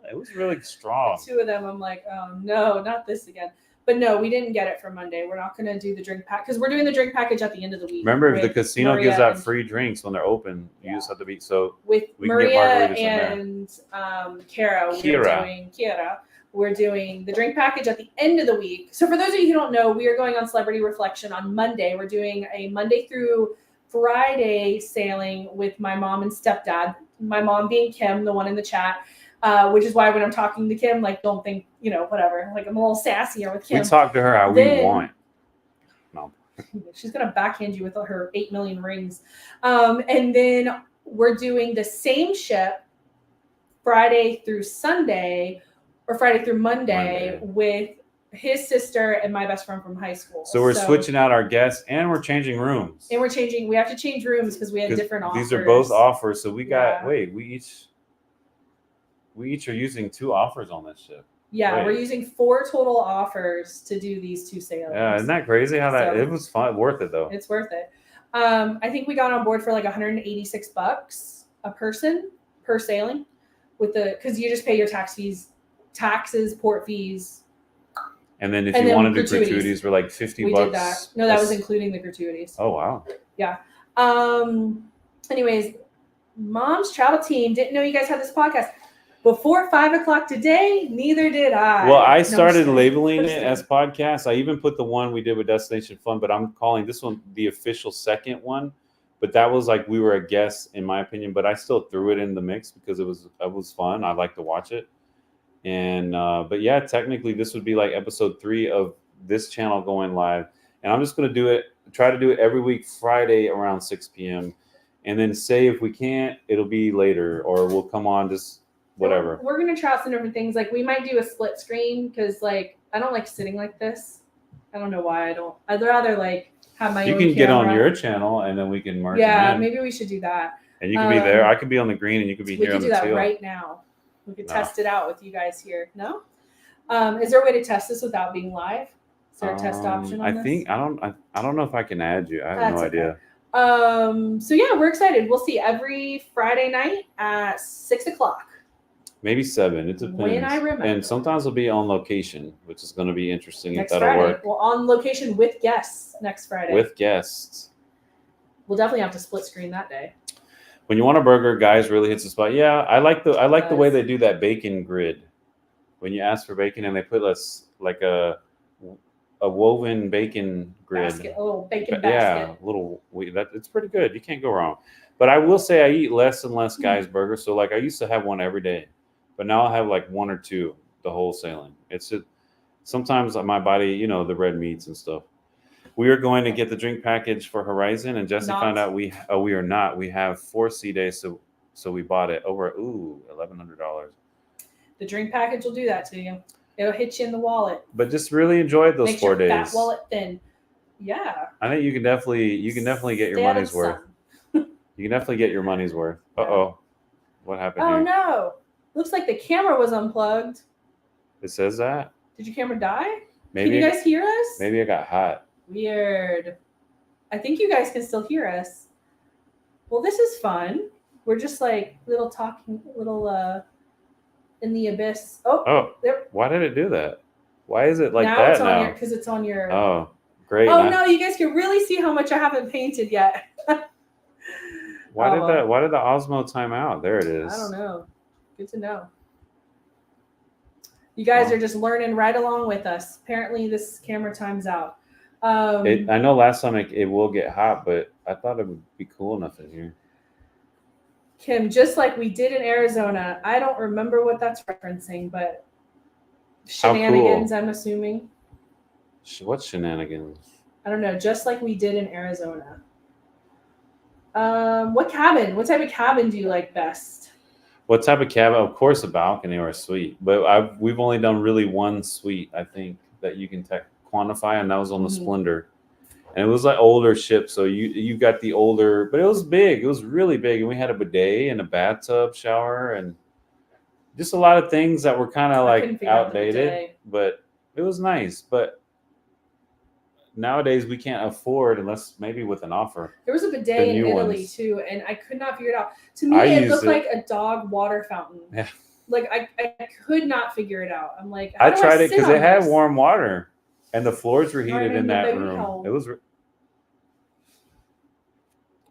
it was really strong. The two of them. I'm like, oh no, not this again. But no, we didn't get it for Monday. We're not going to do the drink pack because we're doing the drink package at the end of the week. Remember, the casino gives out free drinks when they're open. You just have to be with Maria and Kiara. We're doing the drink package at the end of the week. So for those of you who don't know, we are going on Celebrity Reflection on Monday. We're doing a Monday through Friday sailing with my mom and stepdad. My mom being Kim, the one in the chat. Which is why when I'm talking to Kim, like, don't think, whatever. Like, I'm a little sassier with Kim. We talk to her how we want. No. She's going to backhand you with her 8 million rings. And then we're doing the same ship Friday through Sunday or Friday through Monday with his sister and my best friend from high school. So we're switching out our guests and we're changing rooms. And we have to change rooms because we had different offers. These are both offers. So we got, we each are using 2 offers on this ship. Yeah, we're using 4 total offers to do these 2 sailings. Yeah, isn't that crazy how it was fun? Worth it though. It's worth it. I think we got on board for like $186 a person per sailing because you just pay your taxes, port fees. And then if you want to do gratuities, we're like $50. We did that. No, that was including the gratuities. Oh, wow. Yeah. Anyways, Mom's travel team didn't know you guys had this podcast. Before 5 o'clock today, neither did I. Well, I started labeling it as podcasts. I even put the one we did with Destination Fun, but I'm calling this one the official second one. But that was like we were a guest, in my opinion. But I still threw it in the mix because it was fun. I like to watch it. And but yeah, technically this would be like episode 3 of this channel going live. And I'm just going to try to do it every week, Friday around 6 p.m. And then say if we can't, it'll be later or we'll come on just whatever. We're going to try out some different things. Like we might do a split screen because like I don't like sitting like this. I don't know why I don't. I'd rather like have my own You can camera. get on your channel and then we can merge them in. Maybe we should do that. And you can be there. I could be on the green and you could be here on the tail. We could do that right now. We could test it out with you guys here. No? Is there a way to test this without being live? Is there a test option on this? I don't know if I can add you. I have no idea. So yeah, we're excited. We'll see every Friday night at 6 o'clock. Maybe 7. It depends. When I remember. And sometimes we'll be on location, which is going to be interesting next if that'll Friday. work. Well, on location with guests next Friday. With guests. We'll definitely have to split screen that day. When you want a burger, Guys really hits the spot. Yeah, I like the way they do that bacon grid. When you ask for bacon and they put us like a woven bacon grid. Basket, a little bacon Yeah, basket. it's pretty good. You can't go wrong. But I will say I eat less and less Guys burgers. So like I used to have one every day, but now I have like one or two the whole sailing. It's just sometimes my body, you know, the red meats and stuff. We are going to get the drink package for Horizon, and Jesse found out we are not. We have 4 sea days, so we bought it over $1,100. The drink package will do that to you. It'll hit you in the wallet. But just really enjoyed those Makes 4 your days. fat wallet thin. Yeah. I think you can definitely get your money's worth. You can definitely get your money's worth. Uh-oh. What happened here? Oh no. Looks like the camera was unplugged. It says that? Did your camera die? Maybe Can you guys hear us? Maybe it got hot. Weird. I think you guys can still hear us. Well, this is fun. We're just like little in the abyss. Oh, there. Why did it do that? Why is it like now that it's on now? because it's on your. Oh, great. Oh no, you guys can really see how much I haven't painted yet. Why did the Osmo time out? There it is. I don't know. Good to know. You guys are just learning right along with us. Apparently, this camera times out. I know last time it will get hot, but I thought it would be cool enough in here. Kim, just like we did in Arizona, I don't remember what that's referencing, but shenanigans, cool. I'm assuming. What shenanigans? I don't know. Just like we did in Arizona. What type of cabin do you like best? What type of cabin? Of course, a balcony or a suite. But we've only done really one suite, I think, that you can quantify, and that was on the Splendor. And it was like older ship, so you got the older, but it was big. It was really big, and we had a bidet and a bathtub shower, and just a lot of things that were kind of like outdated. But it was nice. But nowadays we can't afford unless maybe with an offer. There was a bidet in Italy too, and I could not figure it out. To me, it looked like a dog water fountain. Yeah. Like I could not figure it out. I'm like, I tried it because it had warm water. And the floors were heated in that room. Hole. It was. I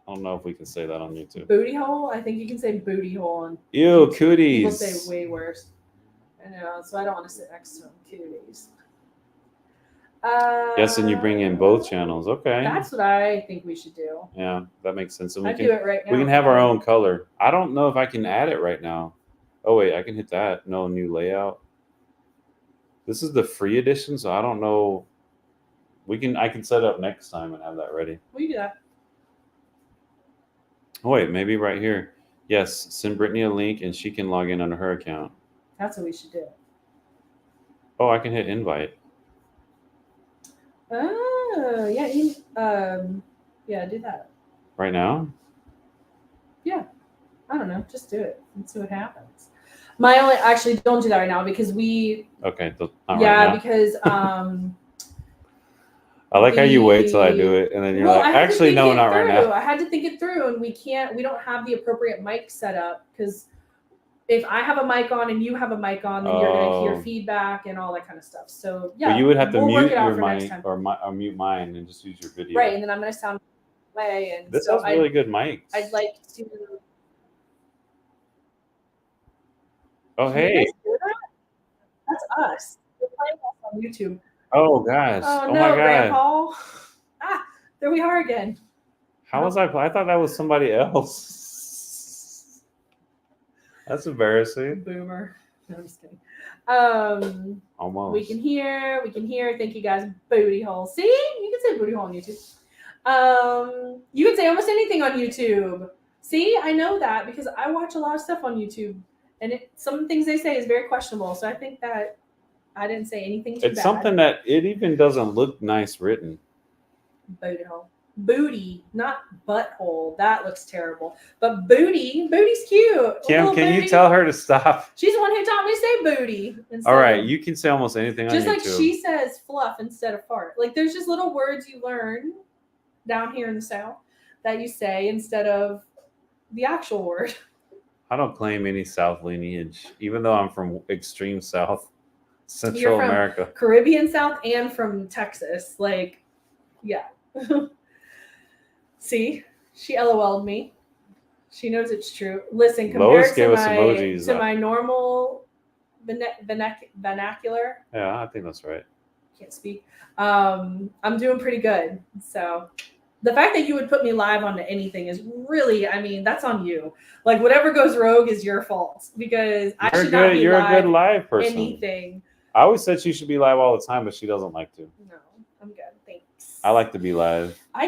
don't know if we can say that on YouTube. Booty hole? I think you can say booty hole. On Ew, YouTube. cooties. People say way worse. I know, so I don't want to sit next to them. Cooties. Yes, and you bring in both channels. Okay. That's what I think we should do. Yeah, that makes sense. And I do it right now. We can have our own color. I don't know if I can add it right now. Oh wait, I can hit that. No, new layout. This is the free edition, so I don't know. I can set it up next time and have that ready. We do that. Oh wait, maybe right here. Yes, send Brittney a link and she can log in under her account. That's what we should do. Oh, I can hit invite. Oh, yeah. Yeah, do that. Right now? Yeah. I don't know. Just do it and see what happens. Actually, don't do that right now because we. Okay. Because I like how you wait till I do it and then you're like, actually, no, not right now. I had to think it through, and we don't have the appropriate mic set up because if I have a mic on and you have a mic on, then you're going to hear feedback and all that kind of stuff. So yeah, but you would have to mute your mic or mute mine and just use your video. Right, and then I'm going to sound way. And this has really good mics. I'd like to. Oh, hey. That's us. We're playing us on YouTube. Oh, gosh. Oh, no, my God. Grandpa. There we are again. How was I thought that was somebody else. That's embarrassing. Boomer. No, I'm just kidding. Almost. We can hear. Thank you guys. Booty hole. See? You can say booty hole on YouTube. You can say almost anything on YouTube. See? I know that because I watch a lot of stuff on YouTube. And some things they say is very questionable. So I think that I didn't say anything too bad. It's something that it even doesn't look nice written. Booty hole. Booty, not butthole. That looks terrible. But booty's cute. Kim, can you tell her to stop? She's the one who taught me to say booty. All right, you can say almost anything on YouTube. Just like she says fluff instead of fart. Like there's just little words you learn down here in the South that you say instead of the actual word. I don't claim any South lineage, even though I'm from extreme South, Central America. Caribbean South and from Texas. Like, yeah. See? She LOL'd me. She knows it's true. Listen, Lois compared gave to us emojis. my normal vernacular, Yeah, I think that's right. can't speak. I'm doing pretty good. So the fact that you would put me live onto anything is really, I mean, that's on you. Like whatever goes rogue is your fault because I should not be You're live a good live person. anything. I always said she should be live all the time, but she doesn't like to. No, I'm good. Thanks. I like to be live. I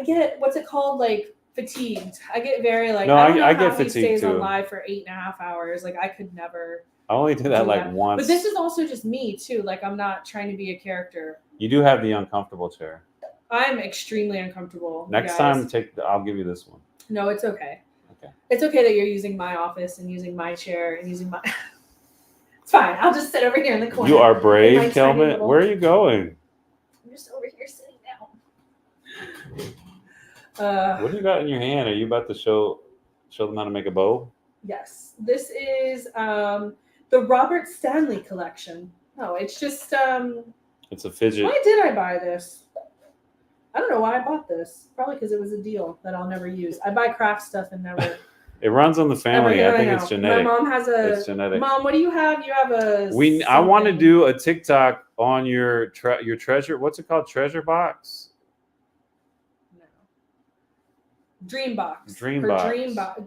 get what's it called, like fatigued. I get very like, No, I don't know I how get he fatigued stays on too. live for 8.5 hours. Like I could never. I only do that like once. But this is also just me too. Like I'm not trying to be a character. You do have the uncomfortable chair. I'm extremely uncomfortable. Next time, I'll give you this one. No, it's okay. Okay. It's okay that you're using my office and using my chair and using my. It's fine. I'll just sit over here in the corner. You are brave, Kellman. Where are you going? I'm just over here sitting down. What do you got in your hand? Are you about to show them how to make a bow? Yes. This is the Robert Stanley collection. No, it's just It's a fidget. Why did I buy this? I don't know why I bought this. Probably because it was a deal that I'll never use. I buy craft stuff and never. It runs on the family. I think it's genetic. My mom has It's genetic. Mom, what do you have? You have a. I want to do a TikTok on your treasure. What's it called? Treasure box. No. Dream box. Dream box.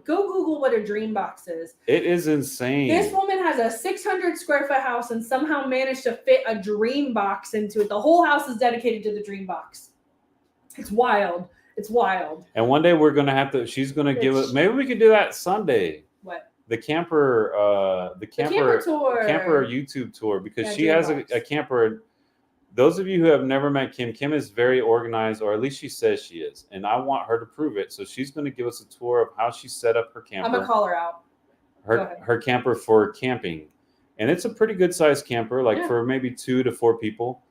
Go Google what a dream box is. It is insane. This woman has a 600 square foot house and somehow managed to fit a dream box into it. The whole house is dedicated to the dream box. It's wild. It's wild. And one day we're gonna have to. She's gonna give it. Maybe we could do that Sunday. What? The camper tour. Camper YouTube tour, because she has a camper. Those of you who have never met Kim is very organized, or at least she says she is, and I want her to prove it. So she's going to give us a tour of how she set up her camper. I'm gonna call her out. Her camper for camping, and it's a pretty good sized camper, like for maybe 2 to 4 people,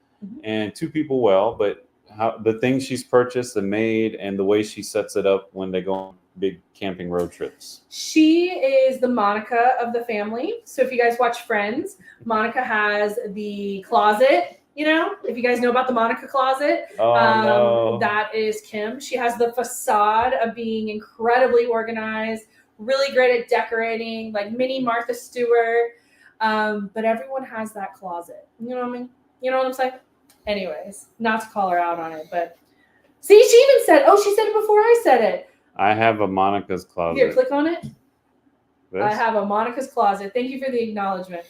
and 2 people well, but. How the things she's purchased and made, and the way she sets it up when they go on big camping road trips. She is the Monica of the family. So if you guys watch Friends, Monica has the closet. You know, if you guys know about the Monica closet, no. That is Kim. She has the facade of being incredibly organized, really great at decorating, like mini Martha Stewart. But everyone has that closet. You know what I mean? You know what I'm saying? Anyways, not to call her out on it, but see, she even said, she said it before I said it. I have a Monica's closet. Here, click on it. This? I have a Monica's closet. Thank you for the acknowledgement.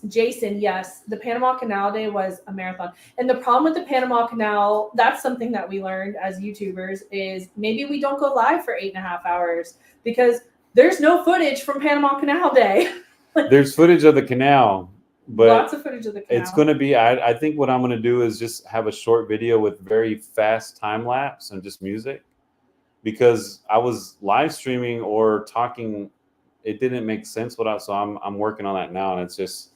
Jason, yes, the Panama Canal Day was a marathon. And the problem with the Panama Canal, that's something that we learned as YouTubers, is maybe we don't go live for 8.5 hours because there's no footage from Panama Canal Day. There's footage of the canal. But lots of footage of the canal. It's going to be, I think what I'm going to do is just have a short video with very fast time lapse and just music, because I was live streaming or talking. It didn't make sense so I'm working on that now. And it's just,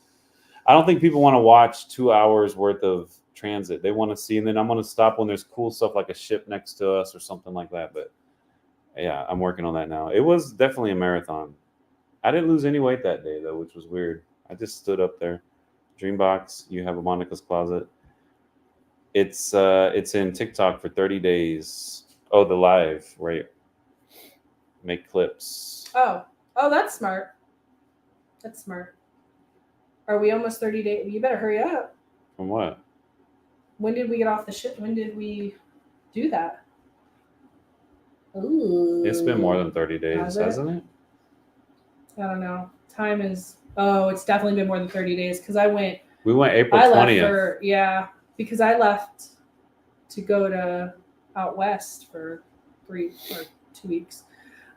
I don't think people want to watch 2 hours worth of transit. They want to see, and then I'm going to stop when there's cool stuff like a ship next to us or something like that. But yeah, I'm working on that now. It was definitely a marathon. I didn't lose any weight that day though, which was weird. I just stood up there. Dreambox, you have a Monica's closet. It's in TikTok for 30 days. Oh, the live, right? Make clips. Oh, that's smart. That's smart. Are we almost 30 days? You better hurry up. From what? When did we get off the ship? When did we do that? Ooh. It's been more than 30 days, hasn't it? I don't know. Time is... Oh, it's definitely been more than 30 days because we went April 20th. Because I left to go to out west for 3 or 2 weeks.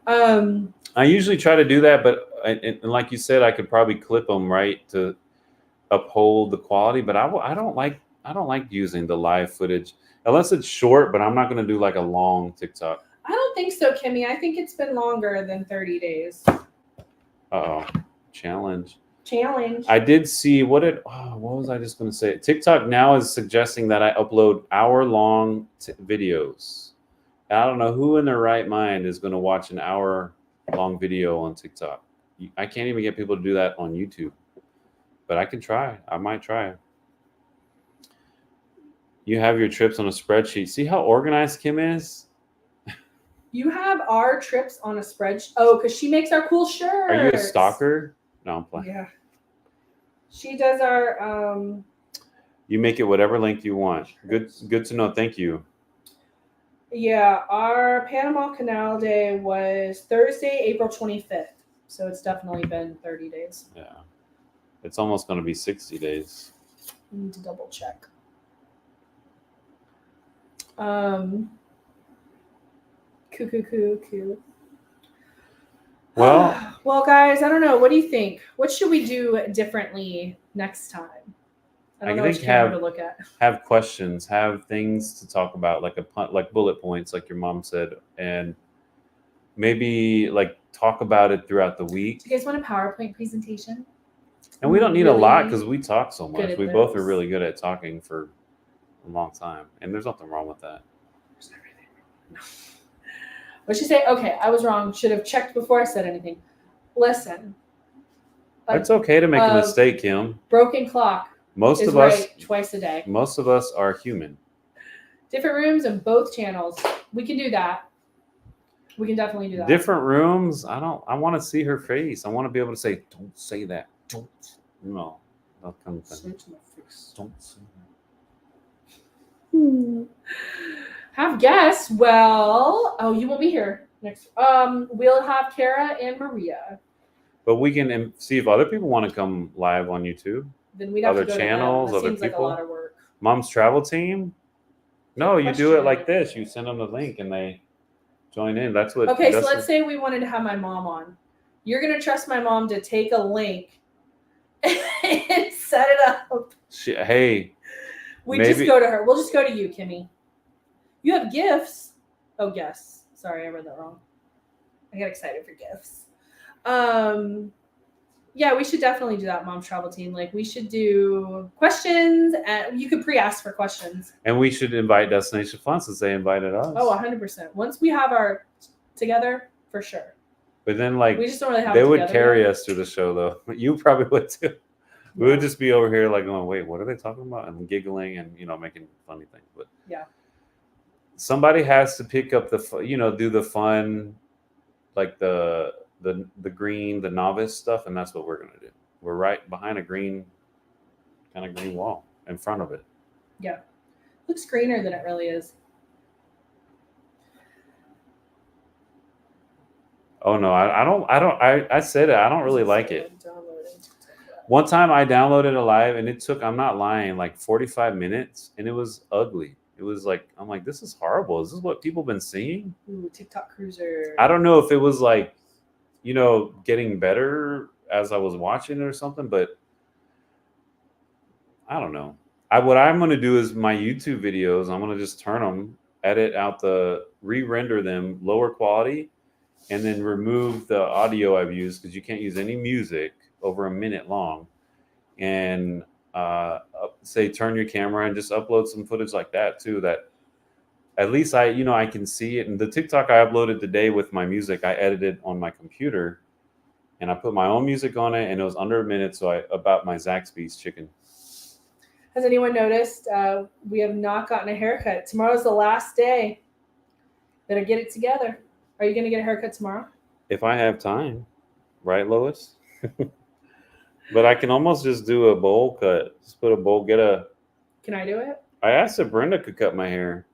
I usually try to do that, but and like you said, I could probably clip them right to uphold the quality. But I don't like using the live footage unless it's short. But I'm not going to do like a long TikTok. I don't think so, Kimmy. I think it's been longer than 30 days. Challenge. I did see what was I just going to say? TikTok now is suggesting that I upload hour-long videos. I don't know who in their right mind is going to watch an hour-long video on TikTok. I can't even get people to do that on YouTube, but I can try. I might try. You have your trips on a spreadsheet. See how organized Kim is? You have our trips on a spreadsheet. Oh, because she makes our cool shirts. Are you a stalker? No, I'm playing. Yeah. She does our You make it whatever length you want. Good to know. Thank you. Yeah, our Panama Canal Day was Thursday, April 25th. So it's definitely been 30 days. Yeah. It's almost going to be 60 days. I need to double check. Coo. Well, guys, I don't know. What do you think? What should we do differently next time? I don't know which camera to look at. Have questions, have things to talk about, like bullet points, like your mom said, and maybe like talk about it throughout the week. Do you guys want a PowerPoint presentation? And we don't need a lot because we talk so much. We both are really good at talking for a long time, and there's nothing wrong with that. There's everything wrong. What'd she say? Okay, I was wrong. Should have checked before I said anything. Listen. It's okay to make a mistake, Kim. Broken clock. Most of us right twice a day. Most of us are human. Different rooms and both channels. We can do that. We can definitely do that. Different rooms. I want to see her face. I want to be able to say, "Don't say that." Don't. No. That kind of thing. Don't say that. Have guests. Well, you won't be here next. We'll have Kara and Maria. But we can see if other people want to come live on YouTube. Then we'd have other to go channels, to them. That other seems people. like a lot of work. Mom's travel team. No, you do it like this. You send them the link and they join in. That's what. Okay, so let's say we wanted to have my mom on. You're gonna trust my mom to take a link and set it up. We just go to her. We'll just go to you, Kimmy. You have gifts. Oh, guests. Sorry, I read that wrong. I got excited for gifts. Yeah, we should definitely do that, Mom's Travel Team. Like, we should do questions, and you could pre-ask for questions. And we should invite Destination Fun since they invited us. Oh, 100%. Once we have our together, for sure. But then, we just don't really have. They would carry us through the show, though. You probably would too. We would just be over here, like, going, "Wait, what are they talking about?" and giggling and making funny things. But yeah, somebody has to pick up the do the fun, like the green, the novice stuff, and that's what we're gonna do. We're right behind a green wall in front of it. Yeah, looks greener than it really is. Oh no, I said it. I don't really like it. One time I downloaded a live and it took, I'm not lying, like 45 minutes, and it was ugly. It was like, I'm like, this is horrible. Is this what people been seeing? Ooh, TikTok cruiser. I don't know if it was like, getting better as I was watching it or something, but I don't know. What I'm going to do is my YouTube videos, I'm going to just turn them, edit out re-render them lower quality, and then remove the audio I've used because you can't use any music over a minute long, and say turn your camera and just upload some footage like that too, that at least I can see it. And the TikTok I uploaded today with my music, I edited on my computer and I put my own music on it, and it was under a minute. So about my Zaxby's chicken. Has anyone noticed we have not gotten a haircut? Tomorrow's the last day. Better get it together. Are you going to get a haircut tomorrow? If I have time, right, Lois? But I can almost just do a bowl cut. Just put a bowl, Can I do it? I asked if Brenda could cut my hair.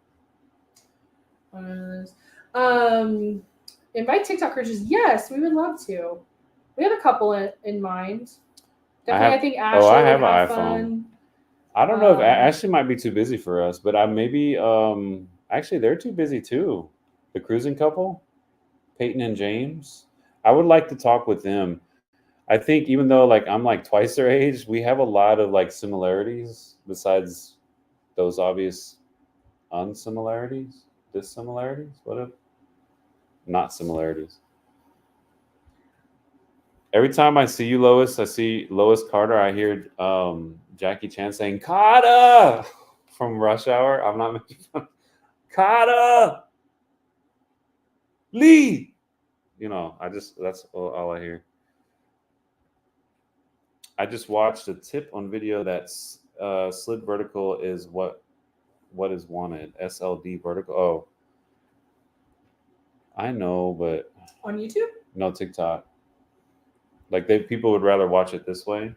Invite TikTok creators. Yes, we would love to. We have a couple in mind. Definitely, I think Ashley I have would an have iPhone. Fun. I don't know if Ashley might be too busy for us, but maybe actually they're too busy too. The cruising couple, Peyton and James. I would like to talk with them. I think even though I'm like twice their age, we have a lot of similarities besides those obvious dissimilarities. Not similarities. Every time I see you, Lois, I see Lois Carter. I hear Jackie Chan saying "Carter" from Rush Hour. I'm not making fun. Carter Lee. That's all I hear. I just watched a tip on video that slid vertical is what what is wanted? SLD vertical. Oh, I know, but On YouTube? no TikTok. Like people would rather watch it this way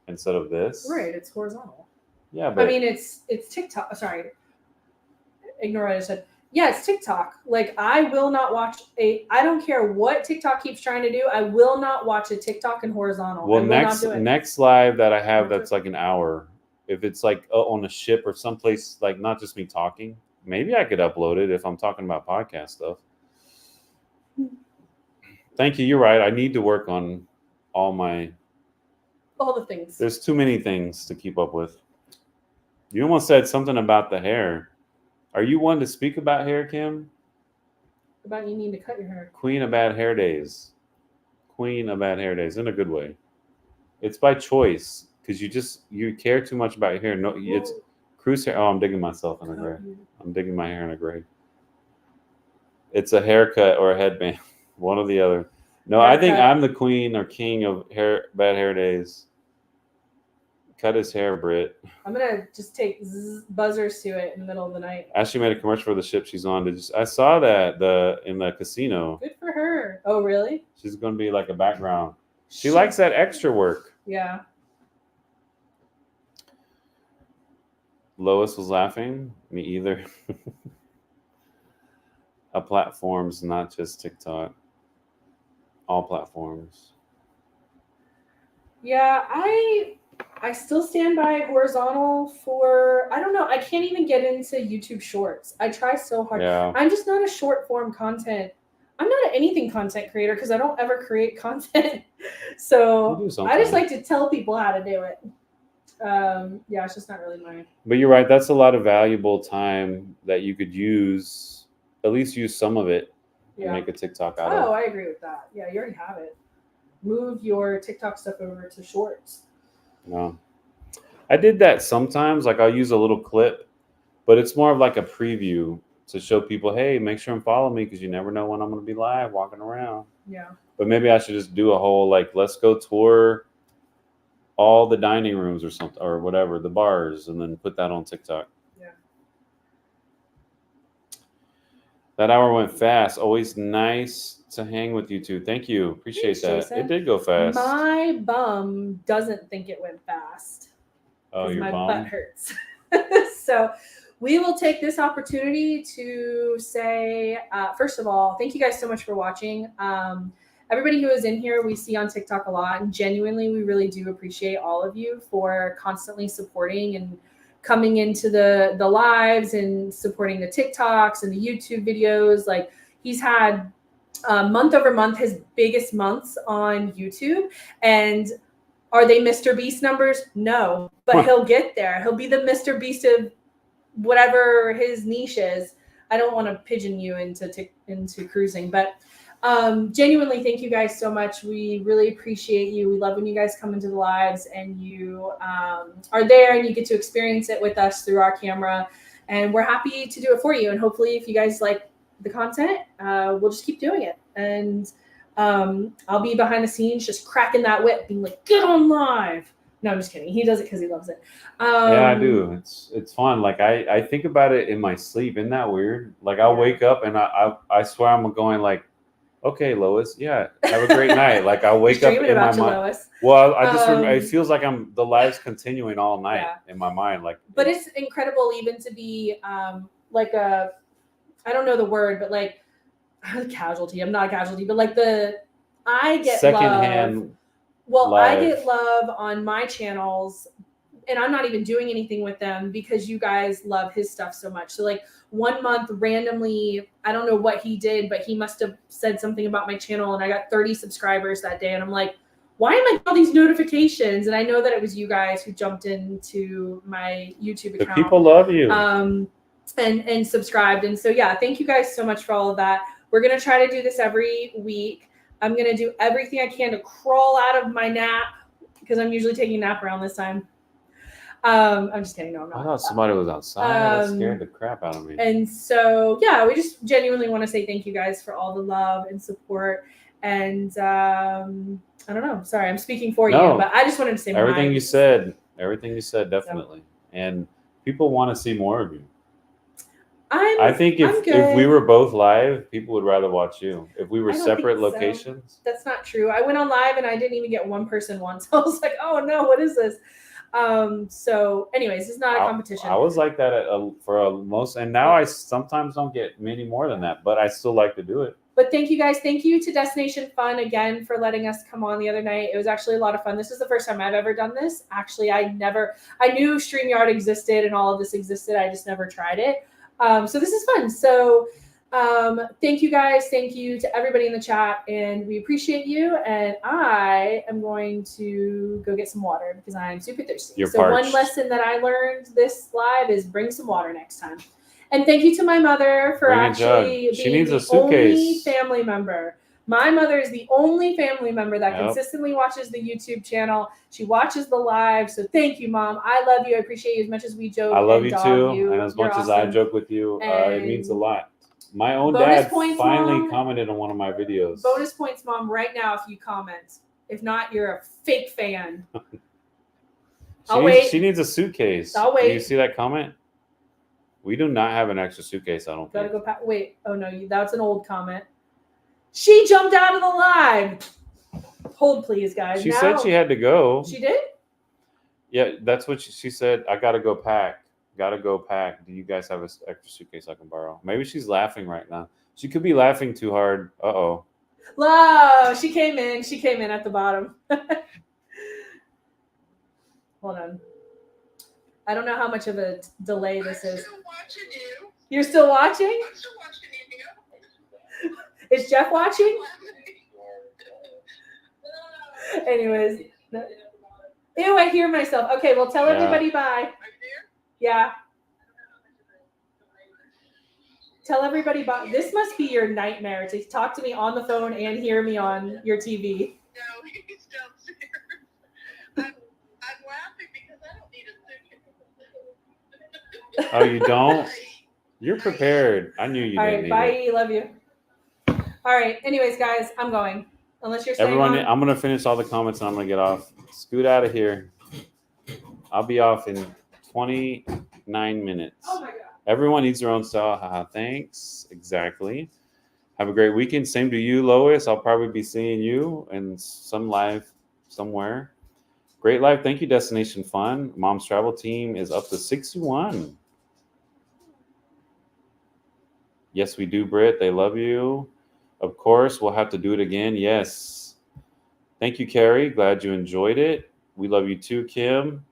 instead of this. Right, it's horizontal. Yeah, but I mean, it's TikTok. Sorry, ignore what I said. Yeah, it's TikTok. Like, I will not watch I don't care what TikTok keeps trying to do. I will not watch a TikTok in horizontal. well, I will not do it. next live that I have Won't do that's it. like an hour. If it's like on a ship or someplace, like not just me talking, maybe I could upload it if I'm talking about podcast stuff. Thank you. You're right. I need to work on all the things. There's too many things to keep up with. You almost said something about the hair. Are you one to speak about hair, Kim? About you need to cut your hair. Queen of bad hair days. Queen of bad hair days in a good way. It's by choice because you care too much about your hair. No, it's cruise hair. Oh, I'm digging myself in a grave. I'm digging my hair in a grave. It's a haircut or a headband, one or the other. No, I think I'm the queen or king of bad hair days. Cut his hair, Britt. I'm gonna just take buzzers to it in the middle of the night. Ashley made a commercial for the ship she's on. I saw that in the casino. Good for her. Oh, really? She's going to be like a background. She likes that extra work. Yeah. Lois was laughing. Me either. A platform's not just TikTok. All platforms. Yeah, I still stand by horizontal for, I don't know, I can't even get into YouTube Shorts. I try so hard. Yeah. I'm just not a short form content. I'm not an anything content creator because I don't ever create content. So I just like to tell people how to do it. Yeah, it's just not really mine. But you're right. That's a lot of valuable time that you could use, at least use some of it and make a TikTok out of. Oh, I agree with that. Yeah, you already have it. Move your TikTok stuff over to Shorts. No. I did that sometimes. Like I'll use a little clip, but it's more of like a preview to show people, hey, make sure and follow me because you never know when I'm going to be live walking around. Yeah. But maybe I should just do a whole like, let's go tour all the dining rooms or something or whatever, the bars, and then put that on TikTok. Yeah. That hour went fast. Always nice to hang with you two. Thank you. Appreciate that. Jason. It did go fast. My bum doesn't think it went fast. Oh, your my bum? butt hurts. So we will take this opportunity to say, first of all, thank you guys so much for watching. Everybody who is in here, we see on TikTok a lot, and genuinely, we really do appreciate all of you for constantly supporting and coming into the lives and supporting the TikToks and the YouTube videos. Like, he's had month over month his biggest months on YouTube, and are they Mr. Beast numbers? No, but he'll get there. He'll be the Mr. Beast of whatever his niche is. I don't want to pigeon you into cruising, but genuinely, thank you guys so much. We really appreciate you. We love when you guys come into the lives and you are there and you get to experience it with us through our camera. And we're happy to do it for you. And hopefully, if you guys like the content, we'll just keep doing it. And I'll be behind the scenes just cracking that whip, being like, get on live. No, I'm just kidding. He does it because he loves it. Yeah, I do. It's fun. Like I think about it in my sleep. Isn't that weird? Like I'll wake up and I swear I'm going like, okay, Lois, yeah, have a great night. Like I'll wake up in my mind. Lois. Well, I just it feels like the live's continuing all night in my mind. Like, but it's incredible even to be like a, I don't know the word, but like a casualty. I'm not a casualty, but like I get secondhand love. Well, live. I get love on my channels, and I'm not even doing anything with them because you guys love his stuff so much. So like 1 month randomly, I don't know what he did, but he must have said something about my channel, and I got 30 subscribers that day. And I'm like, why am I getting all these notifications? And I know that it was you guys who jumped into my YouTube account. The people love you. And subscribed. And so, yeah, thank you guys so much for all of that. We're going to try to do this every week. I'm going to do everything I can to crawl out of my nap because I'm usually taking a nap around this time. I'm just kidding. No, I'm not. I thought somebody was outside. That scared the crap out of me. And so, yeah, we just genuinely want to say thank you guys for all the love and support. And I don't know. Sorry, I'm speaking for you, but I just wanted to say everything you said, definitely. So. And people want to see more of you. I think I'm if we good. were both live, people would rather watch you. If we were I don't think separate so. locations. That's not true. I went on live and I didn't even get one person once. I was like, oh no, what is this? So anyways, it's not a competition. I was like that for most, and now I sometimes don't get many more than that, but I still like to do it. But thank you guys. Thank you to Destination Fun again for letting us come on the other night. It was actually a lot of fun. This is the first time I've ever done this. Actually, I knew StreamYard existed and all of this existed. I just never tried it. So this is fun. So thank you guys. Thank you to everybody in the chat. And we appreciate you. And I am going to go get some water because I'm super thirsty. You're so parched. one lesson that I learned this live is bring some water next time. And thank you to my mother for actually being the only family member. My mother is the only family member that consistently watches the YouTube channel. She watches the live. So thank you, Mom. I love you. I appreciate you as much as we joke. I love you too. You. And as much as I joke with you, it means a lot. My own dad finally commented on one of my videos. Bonus points, Mom, right now if you comment. If not, you're a fake fan. She needs a suitcase. I'll wait. Do you see that comment? We do not have an extra suitcase, I don't think. Gotta go wait. Oh, no. That's an old comment. She jumped out of the live. Hold, please, guys. She said she had to go. She did? Yeah, that's what she said. I got to go pack. Got to go pack. Do you guys have an extra suitcase I can borrow? Maybe she's laughing right now. She could be laughing too hard. Uh-oh. Love. She came in. She came in at the bottom. Hold on. I don't know how much of a delay this is. I'm still watching you. You're still watching? I'm still watching you. Is Jeff watching? Anyways. Ew, I hear myself. Okay, well, tell everybody bye. Yeah. Tell everybody bye. This must be your nightmare to talk to me on the phone and hear me on your TV. No, he's downstairs. I'm laughing because I don't need a suitcase. Oh, you don't? You're prepared. I knew you didn't need bye. it. Love you. All right. Anyways, guys, I'm going. Unless you're staying Everyone, on. I'm going to finish all the comments and I'm going to get off. Scoot out of here. I'll be off in 29 minutes. Oh, my God. Everyone needs their own style. Haha, thanks. Exactly. Have a great weekend. Same to you, Lois. I'll probably be seeing you in some live somewhere. Great live. Thank you, Destination Fun. Mom's Travel Team is up to 61. Yes, we do, Britt. They love you. Of course, we'll have to do it again. Yes. Thank you, Carrie. Glad you enjoyed it. We love you too, Kim.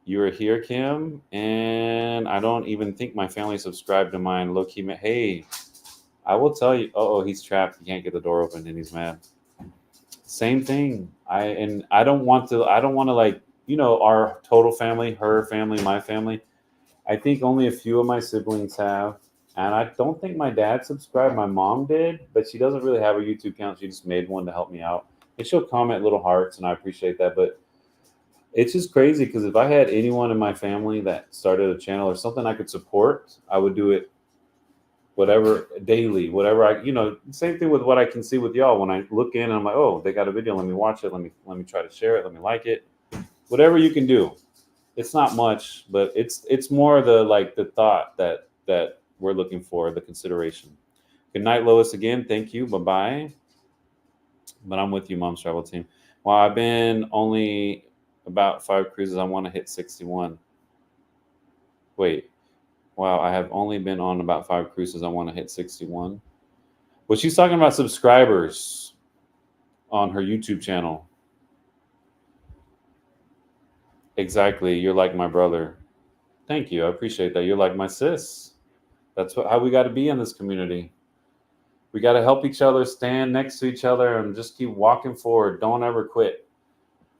You are here, Kim. And I don't even think my family subscribed to mine. Look, hey, I will tell you. Oh, he's trapped. He can't get the door open and he's mad. Same thing. I don't want to like, our total family, her family, my family. I think only a few of my siblings have. And I don't think my dad subscribed. My mom did, but she doesn't really have a YouTube account. She just made one to help me out. And she'll comment little hearts, and I appreciate that. But it's just crazy because if I had anyone in my family that started a channel or something I could support, I would do it whatever, daily, whatever same thing with what I can see with y'all. When I look in and I'm like, oh, they got a video. Let me watch it. Let me try to share it. Let me like it. Whatever you can do. It's not much, but it's more the thought that we're looking for, the consideration. Good night, Lois, again. Thank you. Bye-bye. But I'm with you, Mom's Travel Team. Well, I've been only about 5 cruises. I want to hit 61. Wait. Wow, I have only been on about 5 cruises. I want to hit 61. Well, she's talking about subscribers on her YouTube channel. Exactly. You're like my brother. Thank you. I appreciate that. You're like my sis. That's how we got to be in this community. We got to help each other, stand next to each other, and just keep walking forward. Don't ever quit.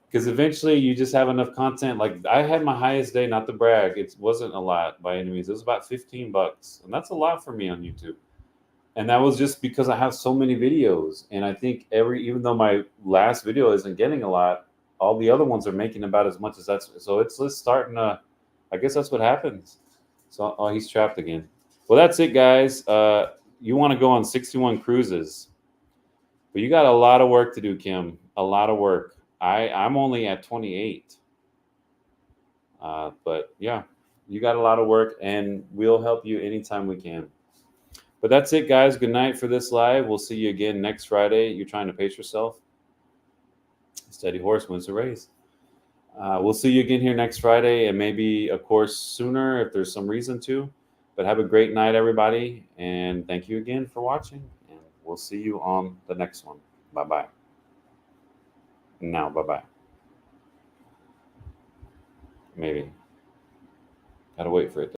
Because eventually you just have enough content. Like I had my highest day, not to brag. It wasn't a lot by any means. It was about $15. And that's a lot for me on YouTube. And that was just because I have so many videos. And I think even though my last video isn't getting a lot, all the other ones are making about as much as that's. So it's just starting to, I guess that's what happens. So, he's trapped again. Well, that's it, guys. You want to go on 61 cruises, but you got a lot of work to do, Kim. A lot of work. I'm only at 28. But yeah, You got a lot of work, and we'll help you anytime we can. But that's it, guys. Good night for this live. We'll see you again next Friday. You're trying to pace yourself. Steady horse wins the race. We'll see you again here next Friday, and maybe, of course, sooner if there's some reason to. But have a great night, everybody. And thank you again for watching. And we'll see you on the next one. Bye-bye. Now, bye-bye. Maybe. Gotta wait for it.